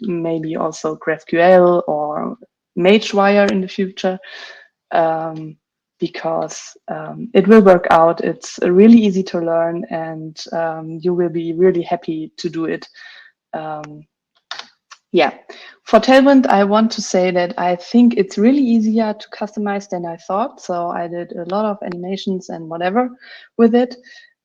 maybe also GraphQL or MageWire in the future, because it will work out. It's really easy to learn, and you will be really happy to do it. Yeah, for Tailwind, I want to say that I think it's really easier to customize than I thought. So I did a lot of animations and whatever with it.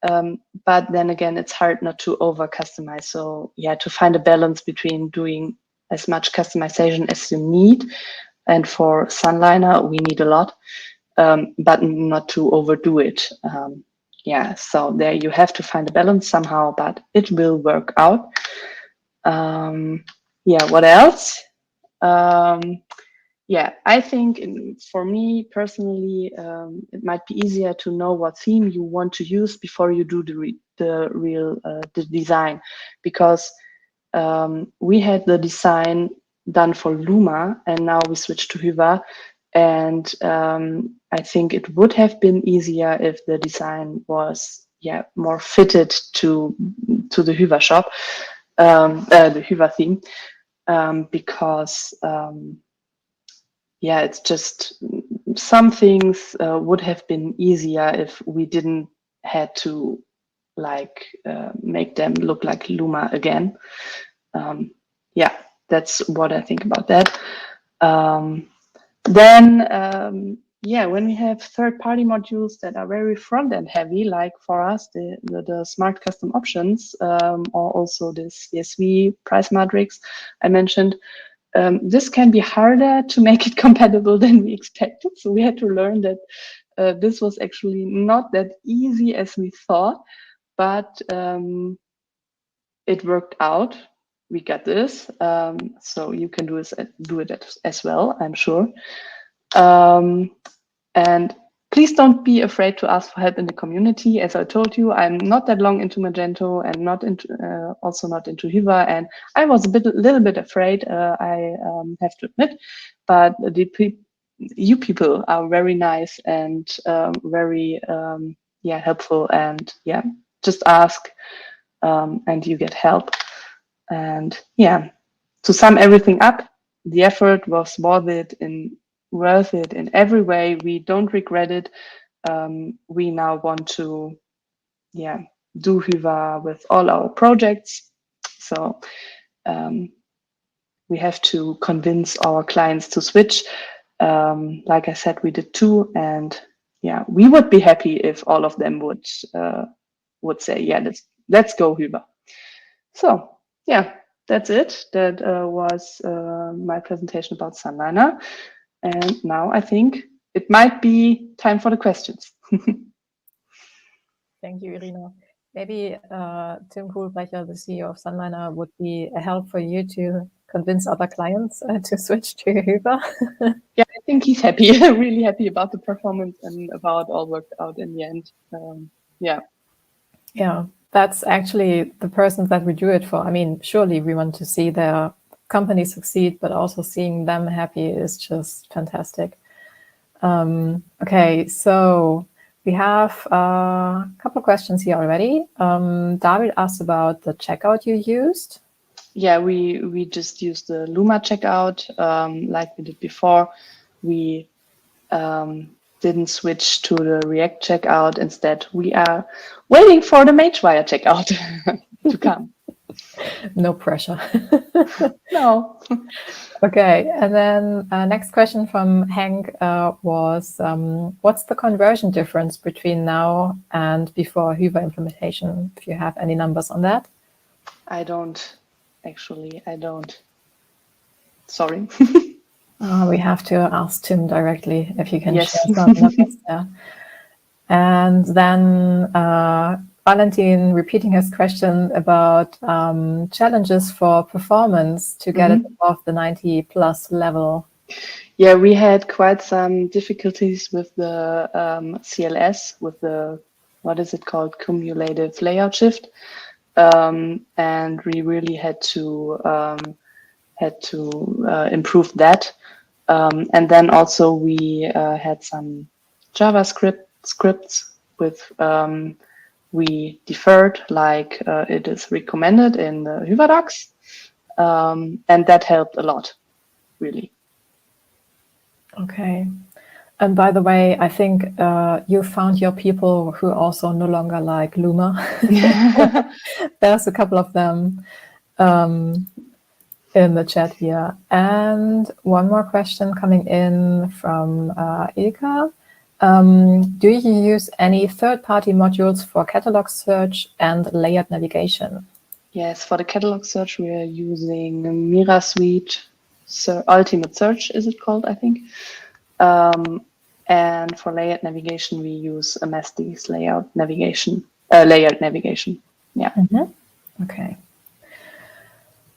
But then again, it's hard not to over customize. So yeah, to find a balance between doing as much customization as you need. And for Sunliner, we need a lot. but not to overdo it. Yeah, so there you have to find a balance somehow, but it will work out. Yeah, what else? Yeah, I think for me personally, it might be easier to know what theme you want to use before you do the real design, because we had the design done for Luma and now we switched to Hyvä, and I think it would have been easier if the design was more fitted to the Hyvä shop, the Hyvä theme, because it's just some things would have been easier if we didn't had to make them look like Luma again. That's what I think about that. Then when we have third-party modules that are very front-end heavy, like for us the smart custom options, or also this CSV price matrix I mentioned, this can be harder to make it compatible than we expected. So we had to learn that this was actually not that easy as we thought, but it worked out. We got this, so you can do it as well, I'm sure. And please don't be afraid to ask for help in the community. As I told you, I'm not that long into Magento and also not into Hyvä, and I was a little bit afraid, I have to admit, but you people are very nice and very helpful, and just ask and you get help. And to sum everything up, the effort was worth it in every way. We don't regret it. We now want to do Hyvä with all our projects. So we have to convince our clients to switch. Like I said, we did 2, and we would be happy if all of them would say, let's go Hyvä. So that's it. That was my presentation about Sunliner. And now I think it might be time for the questions. Thank you, Irina. Maybe Tim Kohlbrecher, the CEO of Sunliner, would be a help for you to convince other clients to switch to Hyvä. I think he's happy, really happy about the performance and about all worked out in the end. Yeah, that's actually the person that we do it for. I mean, surely we want to see their company succeed, but also seeing them happy is just fantastic. Okay, so we have a couple of questions here already. David asked about the checkout you used. Yeah, we just used the Luma checkout like we did before. We didn't switch to the React checkout. Instead, we are waiting for the MageWire checkout to come. No pressure. No. Okay, and then next question from Hank was, what's the conversion difference between now and before Hyvä implementation? If you have any numbers on that? I don't. Actually, I don't. Sorry. We have to ask Tim directly if you can Yes. share some numbers there. And then Valentin repeating his question about challenges for performance to get it above the 90+ level. Yeah, we had quite some difficulties with the CLS, with the, what is it called, cumulative layout shift. And we really had to improve that. And then also we had some JavaScript scripts with we deferred, like it is recommended in the Hyvä docs, and that helped a lot, really. Okay. And by the way, I think you found your people who also no longer like Luma. There's a couple of them in the chat here. And one more question coming in from Ilka. Do you use any third-party modules for catalog search and layered navigation? Yes, for the catalog search, we are using Mira Suite Ultimate Search, is it called, I think. And for layered navigation, we use MSD's layered navigation. Yeah. Okay.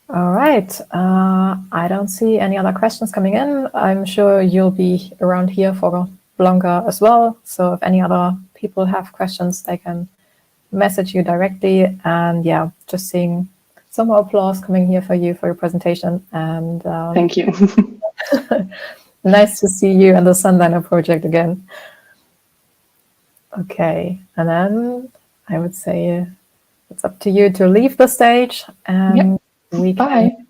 All right. I don't see any other questions coming in. I'm sure you'll be around here for longer as well. So if any other people have questions, they can message you directly. And yeah, just seeing some more applause coming here for you for your presentation. And thank you. nice to see you and the Sundowner project again. Okay, and then I would say it's up to you to leave the stage, and we can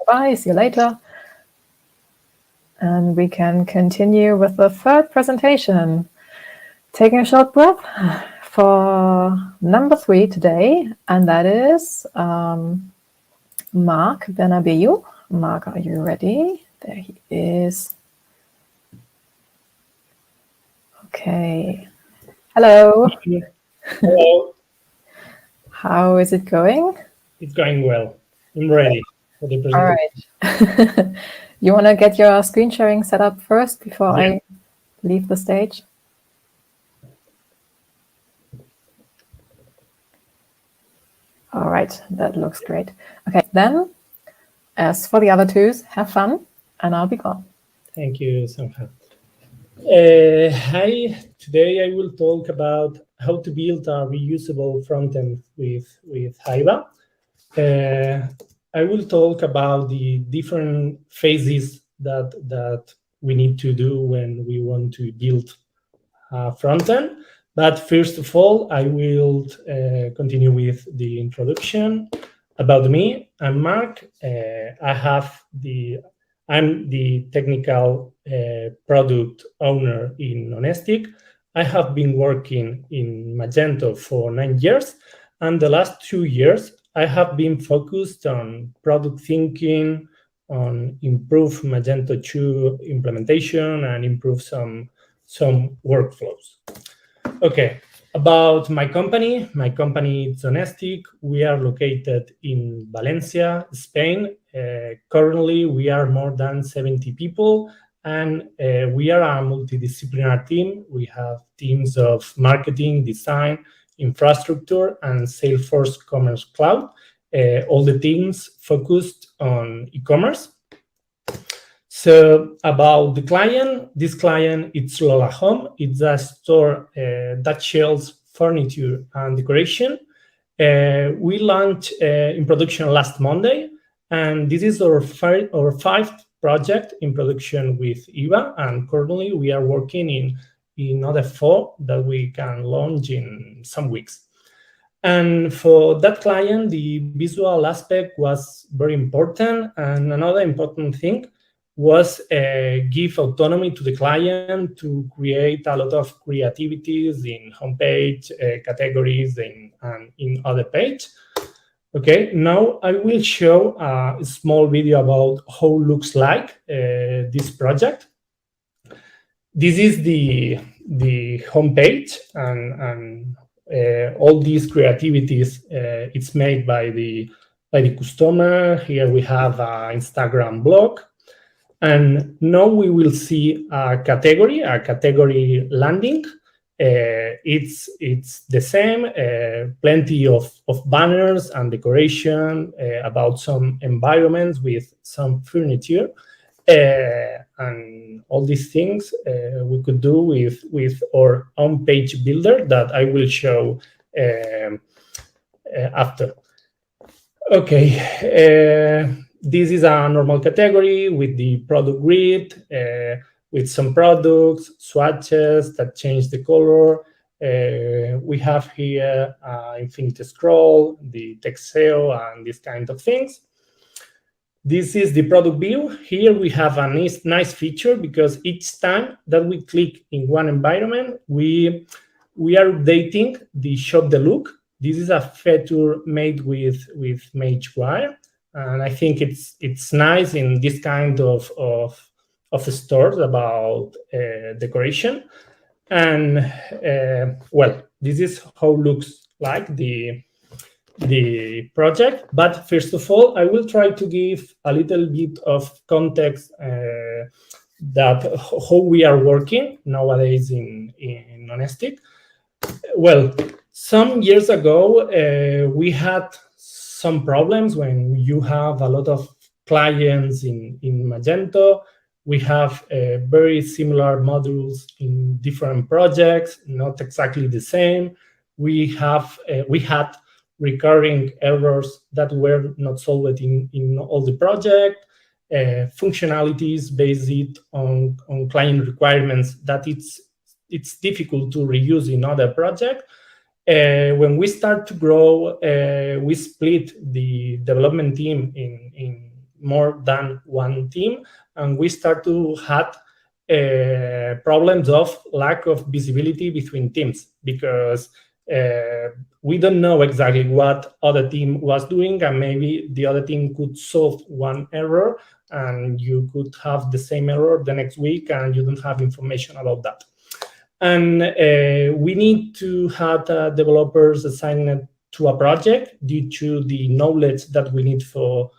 bye. See you later, and we can continue with the third presentation. Taking a short breath for number 3 today, and that is Marc Bernabeu. Marc, are you ready? There he is. Okay. Hello. Hello. How is it going? It's going well. I'm ready for the presentation. All right. You want to get your screen sharing set up first before I leave the stage? All right, that looks great. Okay, then, as for the other twos, have fun, and I'll be gone. Thank you, Sonja. Hi, today I will talk about how to build a reusable frontend with Hyvä. I will talk about the different phases that we need to do when we want to build a frontend. But first of all, I will continue with the introduction. About me, I'm Marc. I'm the technical product owner in Organised. I have been working in Magento for 9 years, and the last 2 years I have been focused on product thinking, on improve Magento 2 implementation, and improve some workflows. Okay, about my company is Organised. We are located in Valencia, Spain. Currently, we are more than 70 people, and we are a multidisciplinary team. We have teams of marketing, design, infrastructure, and Salesforce Commerce Cloud. All the teams focused on e-commerce. So about the client, this client, it's Lola Home. It's a store that sells furniture and decoration. We launched in production last Monday, and this is our fifth project in production with Hyvä, and currently we are working in other 4 that we can launch in some weeks. And for that client, the visual aspect was very important, and another important thing was give autonomy to the client to create a lot of creativities in homepage, categories, and in other page. Okay, now I will show a small video about how looks like this project. This is the homepage, and all these creativities it's made by the customer. Here we have an Instagram blog. And now we will see a category landing. It's the same, plenty of banners and decoration about some environments with some furniture. And all these things we could do with our own page builder that I will show after. Okay. This is a normal category with the product grid, with some products, swatches that change the color. We have here infinite scroll, the text SEO, and these kind of things. This is the product view. Here we have a nice feature because each time that we click in one environment, we are updating the shop the look. This is a feature made with MageWire. And I think it's nice in this kind of stores about decoration. And well, this is how looks like the project. But first of all, I will try to give a little bit of context how we are working nowadays in Organised. Well, some years ago, we had some problems when you have a lot of clients in Magento. We have very similar modules in different projects, not exactly the same. We had recurring errors that were not solved in all the project. Functionalities based on client requirements that it's difficult to reuse in other projects. When we start to grow, we split the development team in more than one team, and we start to have problems of lack of visibility between teams, because we don't know exactly what other team was doing, and maybe the other team could solve one error and you could have the same error the next week and you don't have information about that. And we need to have developers assigned to a project due to the knowledge that we need for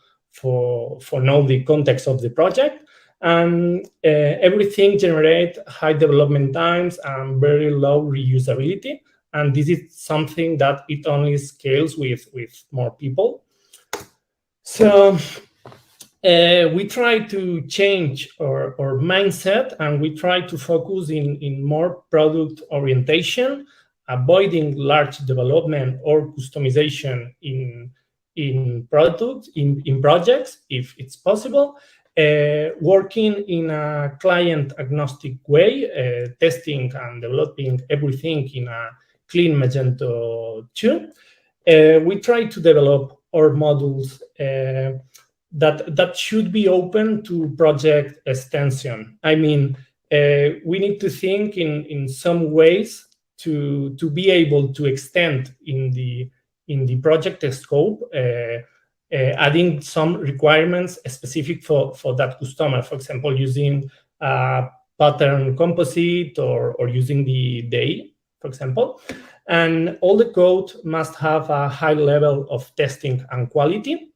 know the context of the project. And everything generate high development times and very low reusability. And this is something that it only scales with more people. So we try to change our mindset, and we try to focus in more product orientation, avoiding large development or customization in products, in projects, if it's possible. Working in a client agnostic way, testing and developing everything in a clean Magento 2. We try to develop our modules that should be open to project extension. I mean, we need to think in some ways to be able to extend in the project scope, adding some requirements specific for that customer. For example, using pattern composite or using the day, for example. And all the code must have a high level of testing and quality.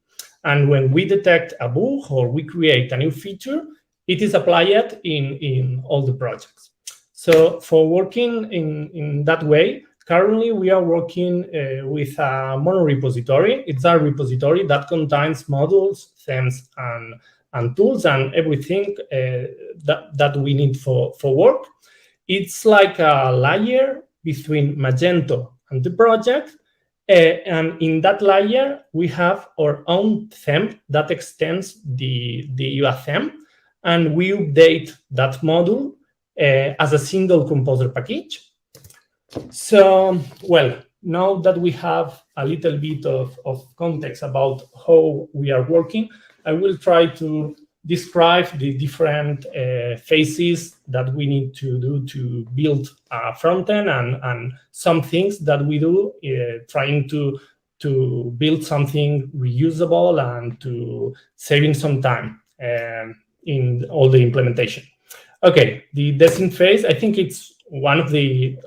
And when we detect a bug or we create a new feature, it is applied in all the projects. So for working in that way, currently we are working with a monorepository. It's a repository that contains modules, themes, and tools, and everything that we need for work. It's like a layer between Magento and the project. And in that layer, we have our own theme that extends the UI theme, and we update that module as a single composer package. So, well, now that we have a little bit of context about how we are working, I will try to describe the different phases that we need to do to build a front-end and some things that we do trying to build something reusable and to saving some time in all the implementation. Okay, the testing phase, I think it's one of the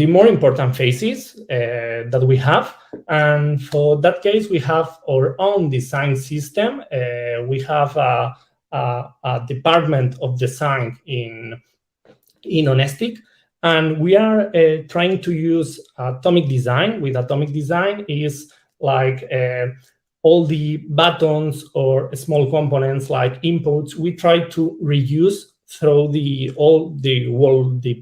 more important phases that we have. And for that case, we have our own design system. We have a department of design in Organised, and we are trying to use atomic design. With atomic design is like all the buttons or small components like inputs, we try to reuse through the whole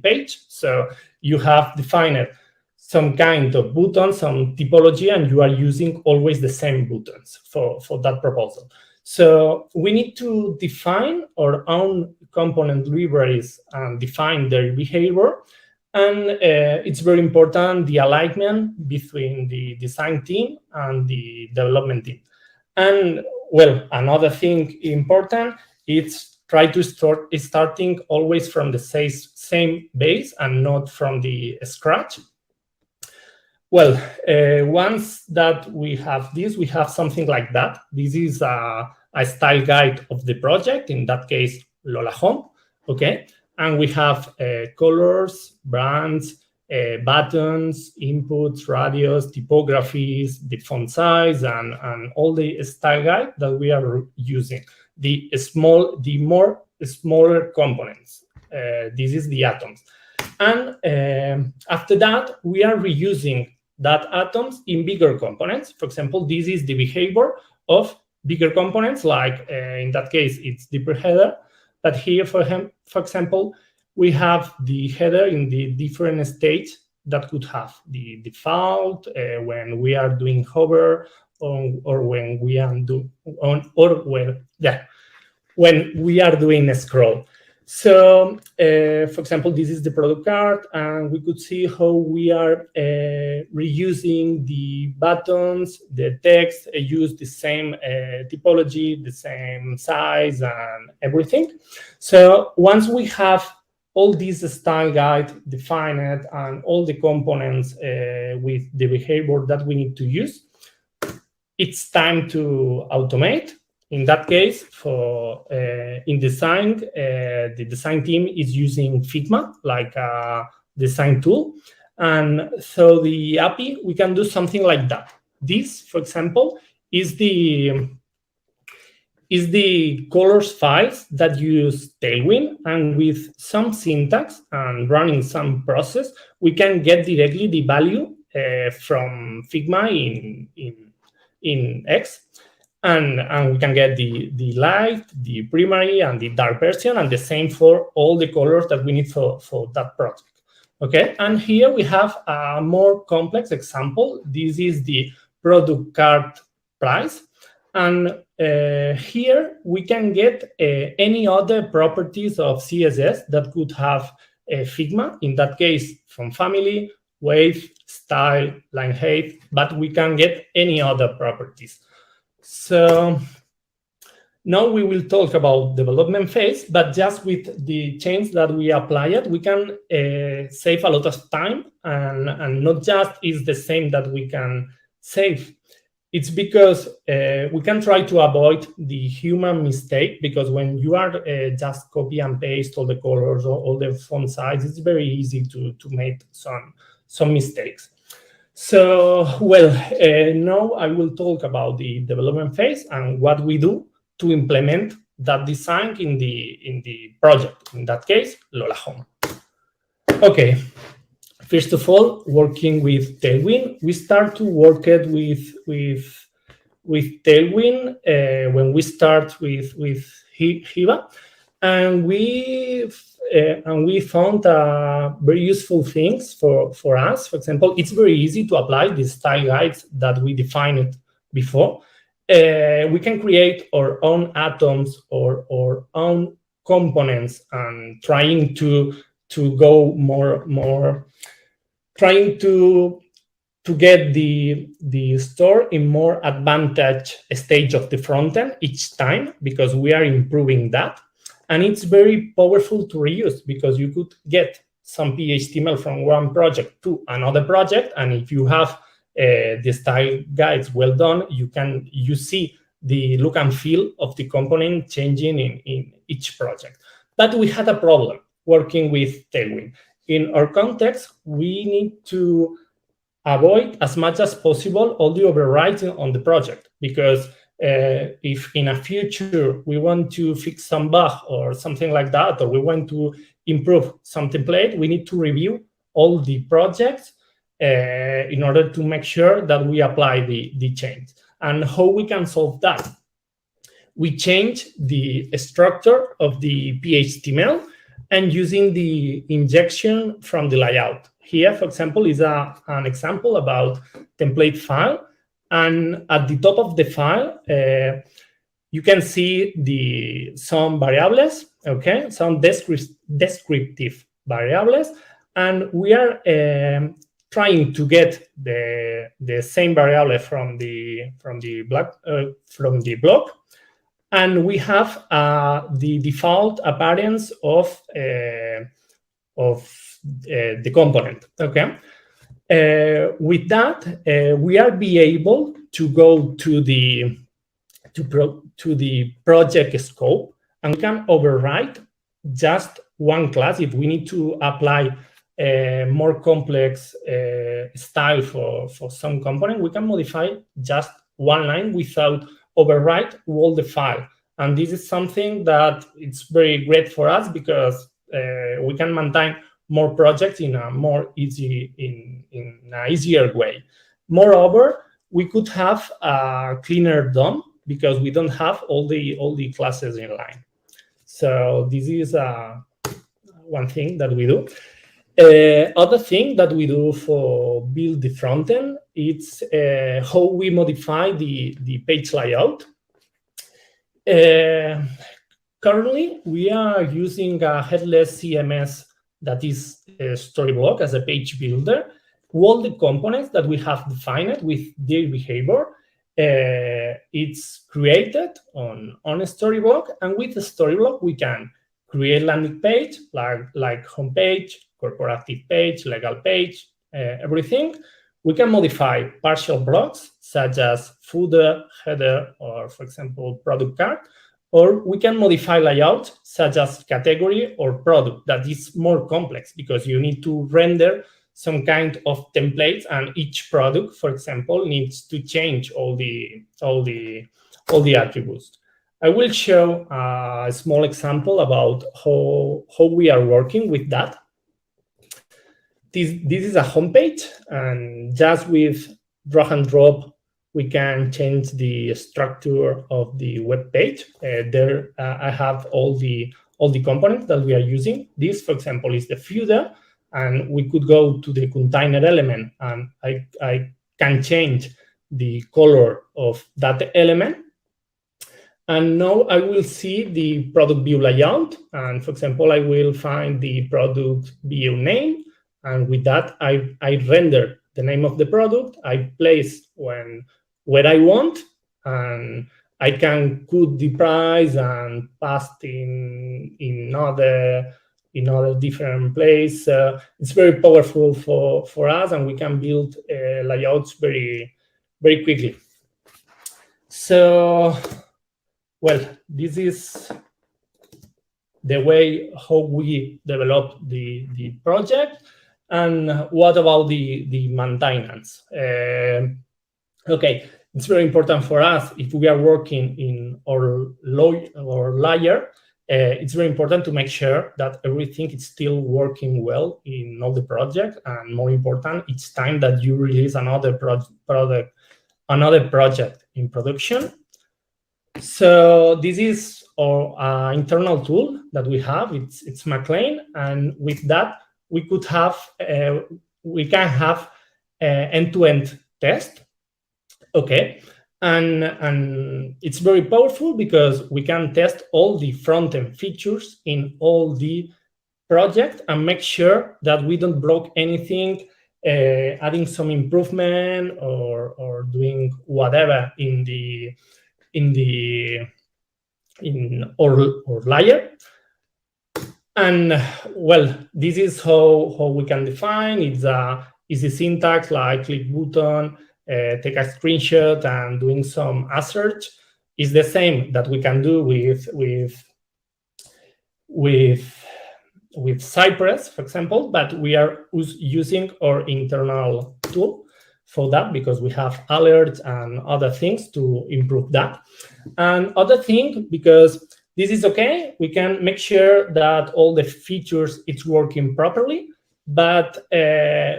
page. So you have defined some kind of button, some typology, and you are using always the same buttons for that proposal. So we need to define our own component libraries and define their behavior. And it's very important, the alignment between the design team and the development team. And, well, another thing important is try to starting always from the same base and not from the scratch. Well, once that we have this, we have something like that. This is a style guide of the project, in that case, Lola Home, okay? And we have colors, brands, buttons, inputs, radios, typographies, the font size, and all the style guide that we are using. the more smaller components. This is the atoms. And after that, we are reusing that atoms in bigger components. For example, this is the behavior of bigger components, like in that case, it's the header. But here, for example, we have the header in the different states that could have the default when we are doing hover, or when we are when we are doing a scroll. So, for example, this is the product card, and we could see how we are reusing the buttons, the text, use the same typology, the same size, and everything. So once we have all this style guide defined and all the components with the behavior that we need to use, it's time to automate. In that case, for in design, the design team is using Figma, like a design tool. And so the API, we can do something like that. This, for example, is the colors files that use Tailwind, and with some syntax and running some process, we can get directly the value from Figma in X. And we can get the light, the primary, and the dark version, and the same for all the colors that we need for that project. Okay, and here we have a more complex example. This is the product card price. And here we can get any other properties of CSS that could have Figma, in that case, from family, weight, style, line height, but we can get any other properties. So now we will talk about development phase, but just with the change that we applied, we can save a lot of time, and not just is the same that we can save. It's because we can try to avoid the human mistake, because when you are just copy and paste all the colors or all the font size, it's very easy to make some mistakes. So, well, now I will talk about the development phase and what we do to implement that design in the project. In that case, Lola Home. Okay. First of all, working with Tailwind, we start to work it with Tailwind when we start with Hyvä, and we found very useful things for us. For example, it's very easy to apply the style guides that we defined before. We can create our own atoms or our own components, and trying to go more. Trying to get the store in more advantage stage of the front end each time, because we are improving that. And it's very powerful to reuse, because you could get some HTML from one project to another project. And if you have the style guides well done, you see the look and feel of the component changing in each project. But we had a problem working with Tailwind. In our context, we need to avoid as much as possible all the overwriting on the project, because if in a future we want to fix some bug or something like that, or we want to improve some template, we need to review all the projects in order to make sure that we apply the change. And how we can solve that? We change the structure of the HTML and using the injection from the layout. Here, for example, is an example about template file. And at the top of the file, you can see some variables, okay, some descriptive variables. And we are trying to get the same variable from the block. And we have the default appearance of the component. Okay. With that, we are be able to go to the project scope, and we can overwrite just one class. If we need to apply a more complex style for some component, we can modify just one line without overwrite all the file. And this is something that it's very great for us because we can maintain more projects in a more in an easier way. Moreover, we could have a cleaner DOM because we don't have all the classes in line. So this is one thing that we do. Other thing that we do for build the frontend, it's how we modify the page layout. Currently, we are using a headless CMS that is Storyblok as a page builder. All the components that we have defined with their behavior, it's created on Storyblok, and with the Storyblok we can create landing page like homepage, corporative page, legal page, everything. We can modify partial blocks such as footer, header, or for example product card, or we can modify layout such as category or product that is more complex because you need to render some kind of templates, and each product, for example, needs to change all the attributes. I will show a small example about how we are working with that. This is a homepage, and just with drag and drop, we can change the structure of the web page. There, I have all the components that we are using. This, for example, is the footer, and we could go to the container element, and I can change the color of that element. And now I will see the product view layout. And for example, I will find the product view name. And with that, I render the name of the product. I place where I want, and I can put the price and pass in other different place. It's very powerful for us, and we can build layouts very, very quickly. So, well, this is the way how we develop the project. And what about the maintenance? Okay, it's very important for us if we are working in our layer. It's very important to make sure that everything is still working well in all the project, and more important, each time that you release another project in production. So this is our internal tool that we have. It's McLean, and with that we can have end-to-end test. Okay, and it's very powerful because we can test all the front-end features in all the project and make sure that we don't broke anything, adding some improvement or doing whatever in our layer. And well, this is how we can define. It's a easy syntax like click button, take a screenshot, and doing some assert. Is the same that we can do with Cypress, for example, but we are using our internal tool for that because we have alerts and other things to improve that. And other thing, because this is okay, we can make sure that all the features it's working properly. But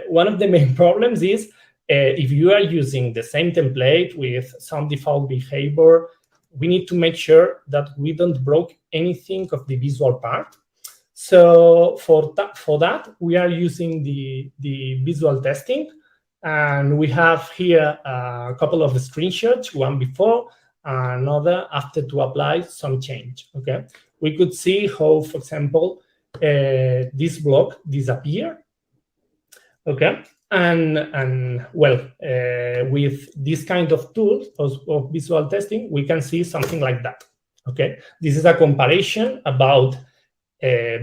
one of the main problems is if you are using the same template with some default behavior, we need to make sure that we don't broke anything of the visual part. So for that, we are using the visual testing, and we have here a couple of screenshots, one before, another after to apply some change. Okay, we could see how, for example, this block disappear. Okay, and well, with this kind of tools of visual testing, we can see something like that. Okay, this is a comparison about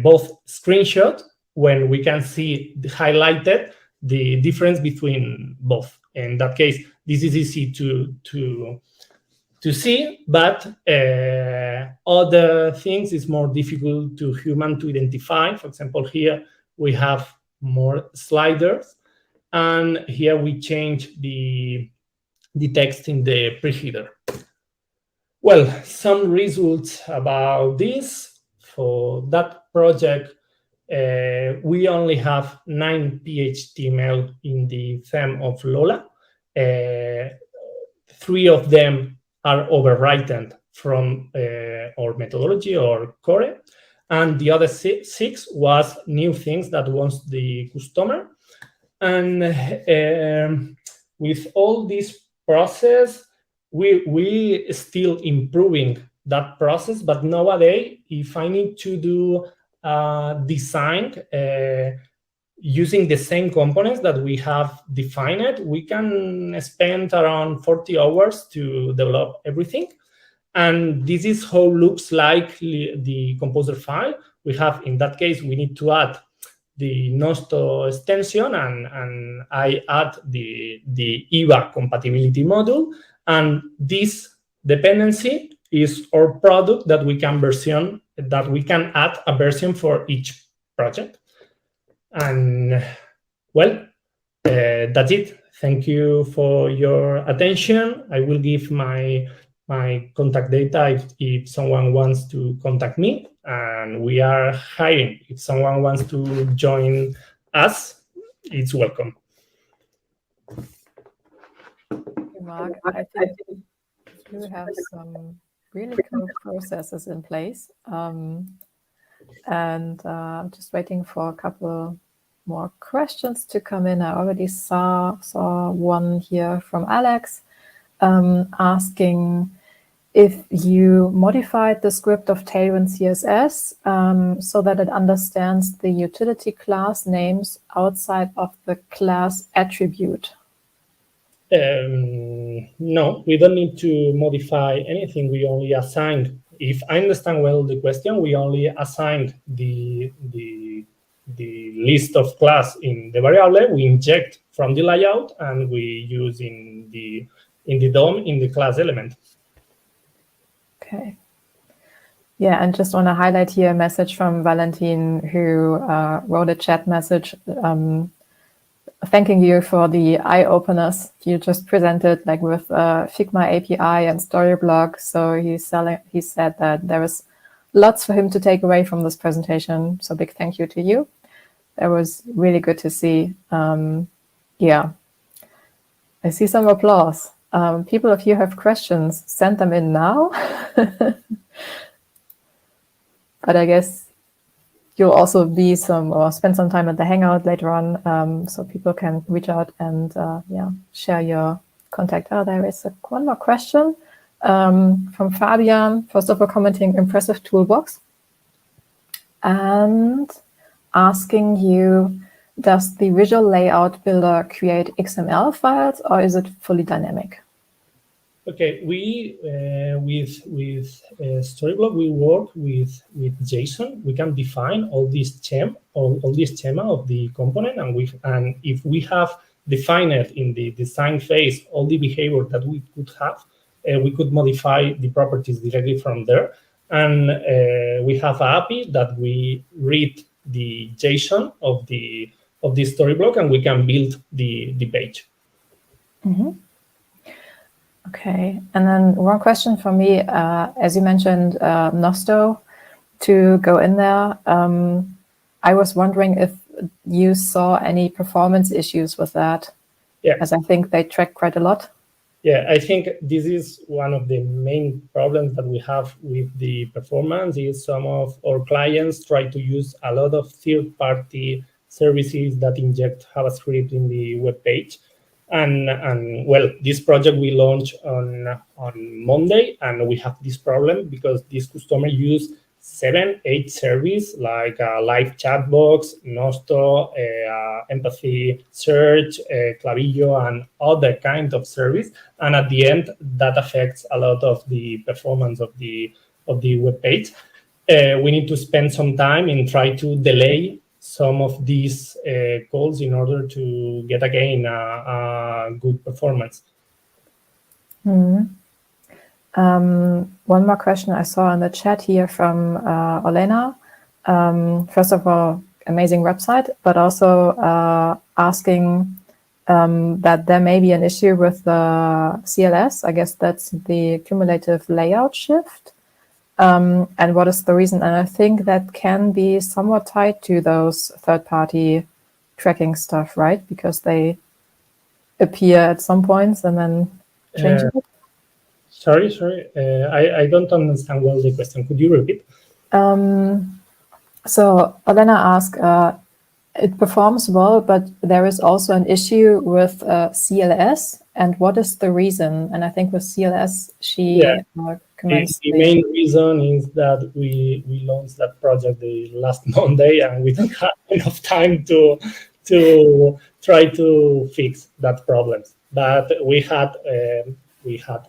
both screenshots when we can see highlighted the difference between both. In that case, this is easy to see, but other things is more difficult to human to identify. For example, here we have more sliders, and here we change the text in the preheader. Well, some results about this. For that project, we only have 9 PHTML in the theme of Lola. 3 of them are overwritten from our methodology or core, and the other 6 was new things that wants the customer. And with all this process, we still improving that process. But nowadays, if I need to do design using the same components that we have defined, we can spend around 40 hours to develop everything. And this is how looks like the composer file. We have, in that case, we need to add the Nosto extension, and I add the EVA compatibility module. And this dependency is our product that we can add a version for each project. And well, that's it. Thank you for your attention. I will give my contact data if someone wants to contact me, and we are hiring. If someone wants to join us, it's welcome. Marc, I think you have some really cool processes in place. And I'm just waiting for a couple more questions to come in. I already saw one here from Alex asking if you modified the script of Tailwind CSS so that it understands the utility class names outside of the class attribute. No, we don't need to modify anything. We only assigned, if I understand well the question, we only assigned the list of class in the variable. We inject from the layout, and we use in the DOM in the class element. Okay. Yeah, and just want to highlight here a message from Valentin, who wrote a chat message thanking you for the eye-openers you just presented, like with Figma API and Storyblok. So he said that there is lots for him to take away from this presentation. So big thank you to you. That was really good to see. Yeah, I see some applause. People, if you have questions, send them in now. But I guess you'll also be spend some time at the Hangout later on, so people can reach out and share your contact. Oh, there is one more question from Fabian. First of all, commenting impressive toolbox and asking you, does the visual layout builder create XML files, or is it fully dynamic? Okay, we with Storyblok we work with JSON. We can define all this schema of the component, and if we have defined in the design phase all the behavior that we could have, we could modify the properties directly from there. And we have an API that we read the JSON of the Storyblok, and we can build the page. Mm-hmm. Okay, and then one question for me, as you mentioned, Nosto, to go in there, I was wondering if you saw any performance issues with that, as I think they track quite a lot. Yeah, I think this is one of the main problems that we have with the performance is some of our clients try to use a lot of third-party services that inject JavaScript in the web page. And well, this project we launched on Monday, and we have this problem because this customer use 7-8 service like live chat box, Nosto, empathy search, Clavillo, and other kind of service. And at the end, that affects a lot of the performance of the web page. We need to spend some time and try to delay some of these calls in order to get again a good performance. Mm-hmm. One more question I saw in the chat here from Olena. First of all, amazing website, but also asking that there may be an issue with the CLS. I guess that's the cumulative layout shift. And what is the reason? And I think that can be somewhat tied to those third-party tracking stuff, right? Because they appear at some points and then change it. Sorry. I don't understand well the question. Could you repeat? So Elena asked, it performs well, but there is also an issue with CLS. And what is the reason? And I think with CLS, she comments. The main reason is that we launched that project the last Monday, and we don't have enough time to try to fix that problem. But we had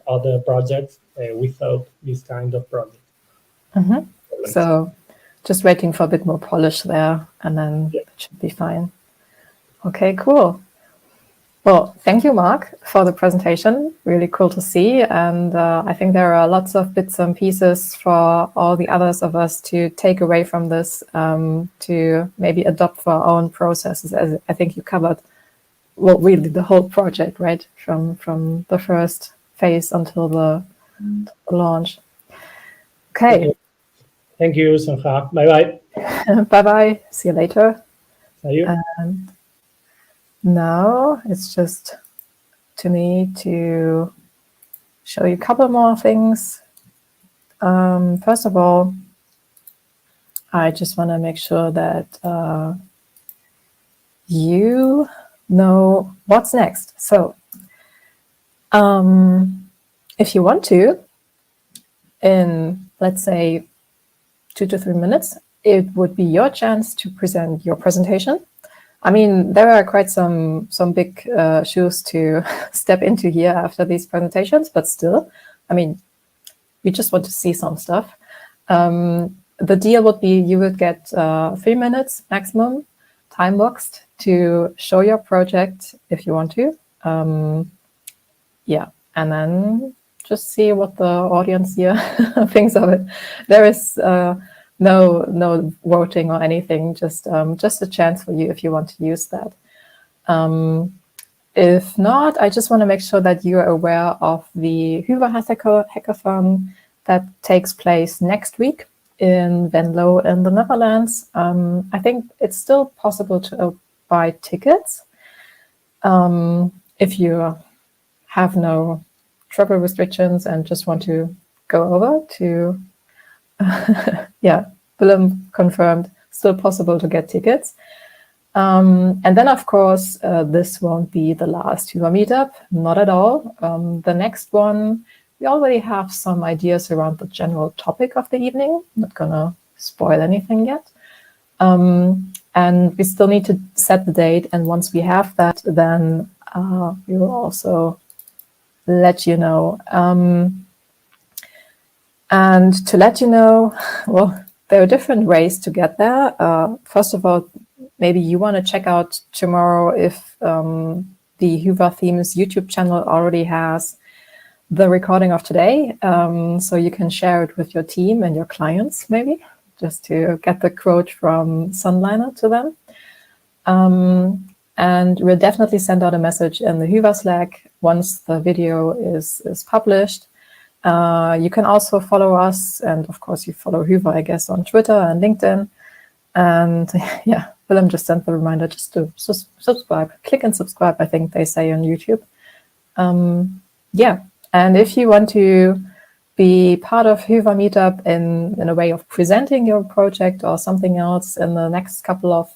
other projects without this kind of project. So just waiting for a bit more polish there, and then it should be fine. Okay, cool. Well, thank you, Marc, for the presentation. Really cool to see. And I think there are lots of bits and pieces for all the others of us to take away from this, to maybe adopt for our own processes. As I think you covered, well, really the whole project, right? From the first phase until the launch. Okay. Thank you, Sonja. Bye-bye. Bye-bye. See you later. See you. And now it's just to me to show you a couple more things. First of all, I just want to make sure that you know what's next. So if you want to, in, let's say, 2 to 3 minutes, it would be your chance to present your presentation. I mean, there are quite some big shoes to step into here after these presentations, but still, I mean, we just want to see some stuff. The deal would be you would get 3 minutes maximum, time boxed, to show your project if you want to. Yeah, and then just see what the audience here thinks of it. There is no voting or anything, just a chance for you if you want to use that. If not, I just want to make sure that you are aware of the Hyvä Hackathon that takes place next week in Venlo in the Netherlands. I think it's still possible to buy tickets if you have no travel restrictions and just want to go over to, yeah, Willem confirmed, still possible to get tickets. And then, of course, this won't be the last Hyvä Meetup, not at all. The next one, we already have some ideas around the general topic of the evening. Not gonna spoil anything yet. And we still need to set the date. And once we have that, then we will also let you know. And to let you know, well, there are different ways to get there. First of all, maybe you want to check out tomorrow if the Hyvä Themes YouTube channel already has the recording of today. So you can share it with your team and your clients, maybe, just to get the quote from Sunliner to them. And we'll definitely send out a message in the Hyvä Slack once the video is published. You can also follow us, and of course you follow Hyvä, I guess, on Twitter and LinkedIn. And yeah, Willem just sent the reminder just to subscribe. Click and subscribe, I think they say on YouTube. Yeah, and if you want to be part of Hyvä Meetup in a way of presenting your project or something else in the next couple of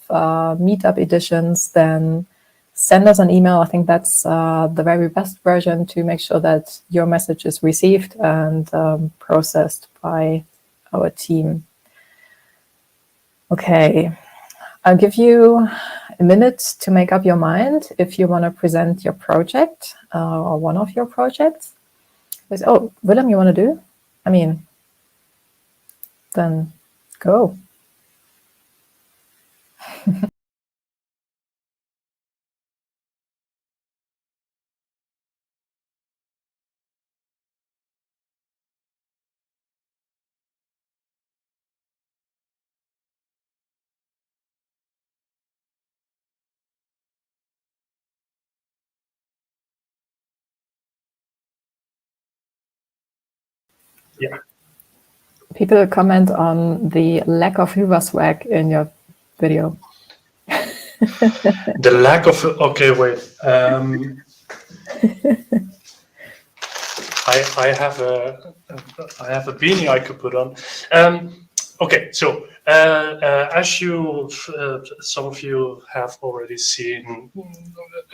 Meetup editions, then send us an email. I think that's the very best version to make sure that your message is received and processed by our team. Okay, I'll give you a minute to make up your mind if you want to present your project or one of your projects. Oh, Willem, you want to do? I mean, then go. Yeah. People comment on the lack of Hyvä swag in your video. The lack of, okay, wait. I have a beanie I could put on. Okay, so as you, some of you have already seen,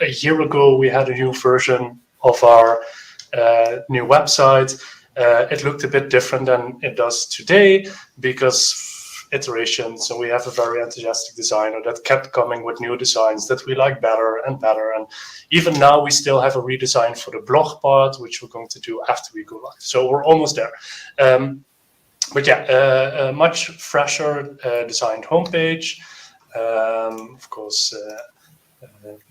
a year ago we had a new version of our new website. It looked a bit different than it does today because iterations, and we have a very enthusiastic designer that kept coming with new designs that we like better and better. And even now we still have a redesign for the blog part, which we're going to do after we go live. So we're almost there. But yeah, a much fresher designed homepage, of course,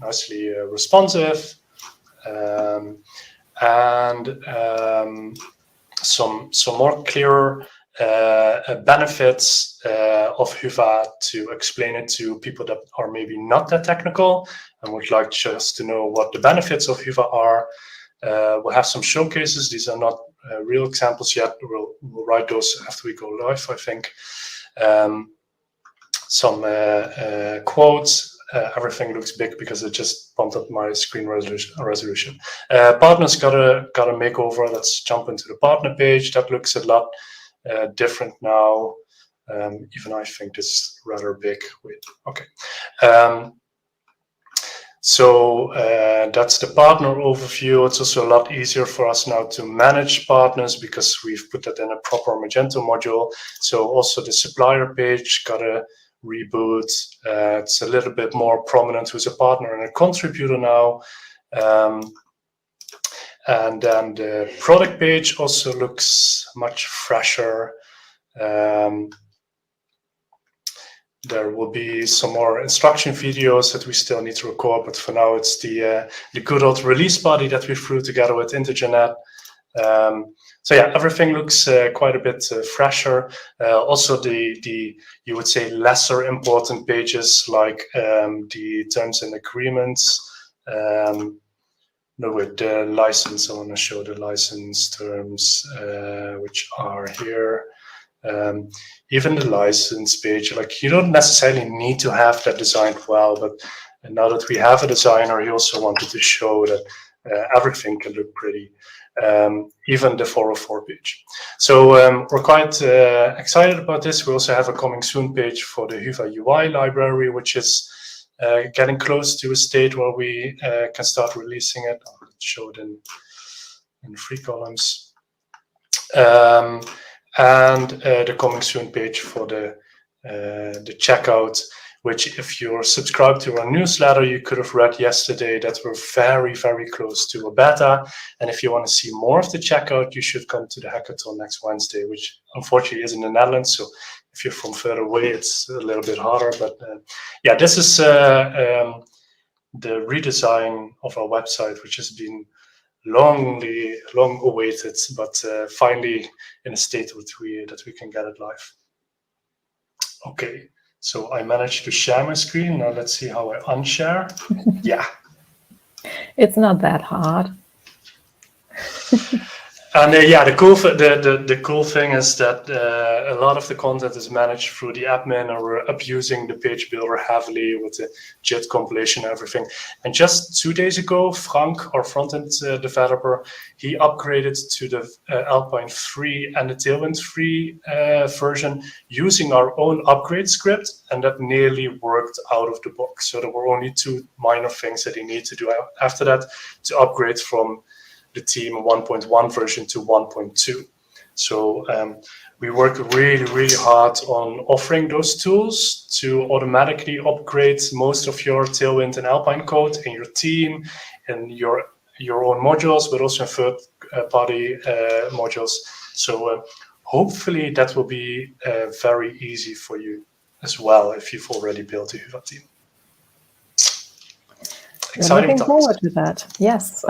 nicely responsive, and some more clearer benefits of Hyvä to explain it to people that are maybe not that technical and would like just to know what the benefits of Hyvä are. We'll have some showcases. These are not real examples yet. We'll write those after we go live, I think. Some quotes. Everything looks big because it just bumped up my screen resolution. Partners got a makeover. Let's jump into the partner page. That looks a lot different now. Even I think this is rather big. Wait, okay. So that's the partner overview. It's also a lot easier for us now to manage partners because we've put that in a proper Magento module. So also the supplier page got a reboot. It's a little bit more prominent who's a partner and a contributor now. And then the product page also looks much fresher. There will be some more instruction videos that we still need to record, but for now it's the good old release body that we threw together with IntelliGenNet. So yeah, everything looks quite a bit fresher. Also the you would say lesser important pages like the terms and agreements. No, with the license, I want to show the license terms, which are here. Even the license page, like you don't necessarily need to have that designed well, but now that we have a designer, he also wanted to show that everything can look pretty, even the 404 page. So we're quite excited about this. We also have a coming soon page for the Hyvä UI library, which is getting close to a state where we can start releasing it. I'll show it in 3 columns. And the coming soon page for the checkout, which if you're subscribed to our newsletter, you could have read yesterday that we're very, very close to a beta. And if you want to see more of the checkout, you should come to the hackathon next Wednesday, which unfortunately is in the Netherlands. So if you're from further away, it's a little bit harder. But yeah, this is the redesign of our website, which has been long awaited, but finally in a state that we can get it live. Okay, so I managed to share my screen. Now let's see how I unshare. Yeah. It's not that hard. And yeah, the cool thing is that a lot of the content is managed through the admin, or we're abusing the page builder heavily with the JIT compilation and everything. And just 2 days ago, Frank, our front-end developer, he upgraded to the Alpine 3 and the Tailwind 3 version using our own upgrade script, and that nearly worked out of the box. So there were only 2 minor things that he needed to do after that to upgrade from the team 1.1 version to 1.2. So we work really, really hard on offering those tools to automatically upgrade most of your Tailwind and Alpine code in your team and your own modules, but also in third-party modules. So hopefully that will be very easy for you as well if you've already built a Hyvä team. Exciting times. Looking forward to that. Yes.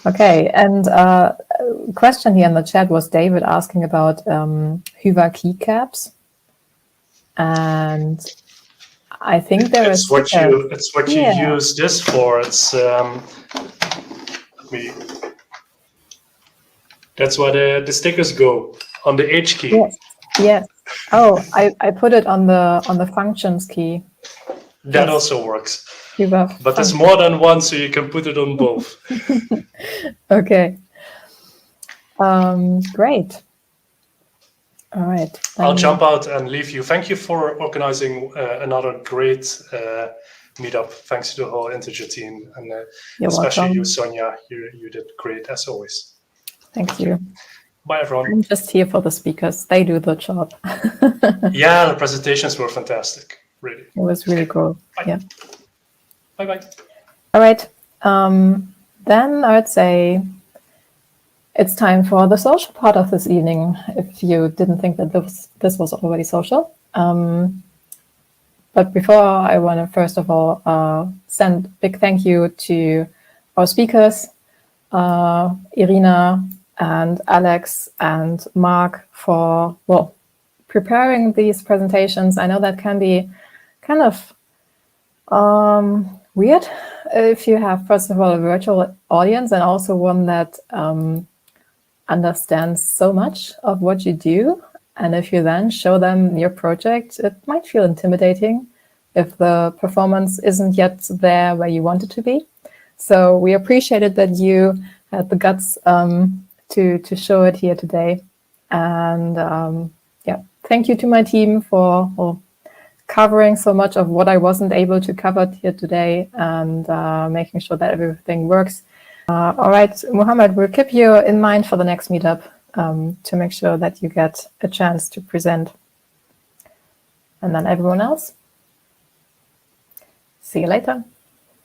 Okay, and question here in the chat was David asking about Hyvä keycaps, and I think there is. It's what you use this for. It's That's where the stickers go, on the H key. Yes. Yes. Oh, I put it on the functions key. That Yes. also works. But there's more than one, so you can put it on both. Okay. Great. All right. I'll jump out and leave you. Thank you for organizing another great meetup. Thanks to the whole Integer team, and especially welcome. you, Sonja. You did great as always. Thank you. Bye, everyone. I'm just here for the speakers. They do the job. Yeah, the presentations were fantastic. Really. It was really cool. Bye. Yeah. Bye-bye. All right. Then I would say it's time for the social part of this evening, if you didn't think that this was already social. But before, I want to first of all send a big thank you to our speakers, Irina and Alex and Marc, for, well, preparing these presentations. I know that can be kind of weird if you have, first of all, a virtual audience and also one that understands so much of what you do. And if you then show them your project, it might feel intimidating if the performance isn't yet there where you want it to be. So we appreciated that you had the guts to show it here today. And yeah, thank you to my team for covering so much of what I wasn't able to cover here today, and making sure that everything works. All right, Muhammad, we'll keep you in mind for the next meetup to make sure that you get a chance to present. And then everyone else, see you later.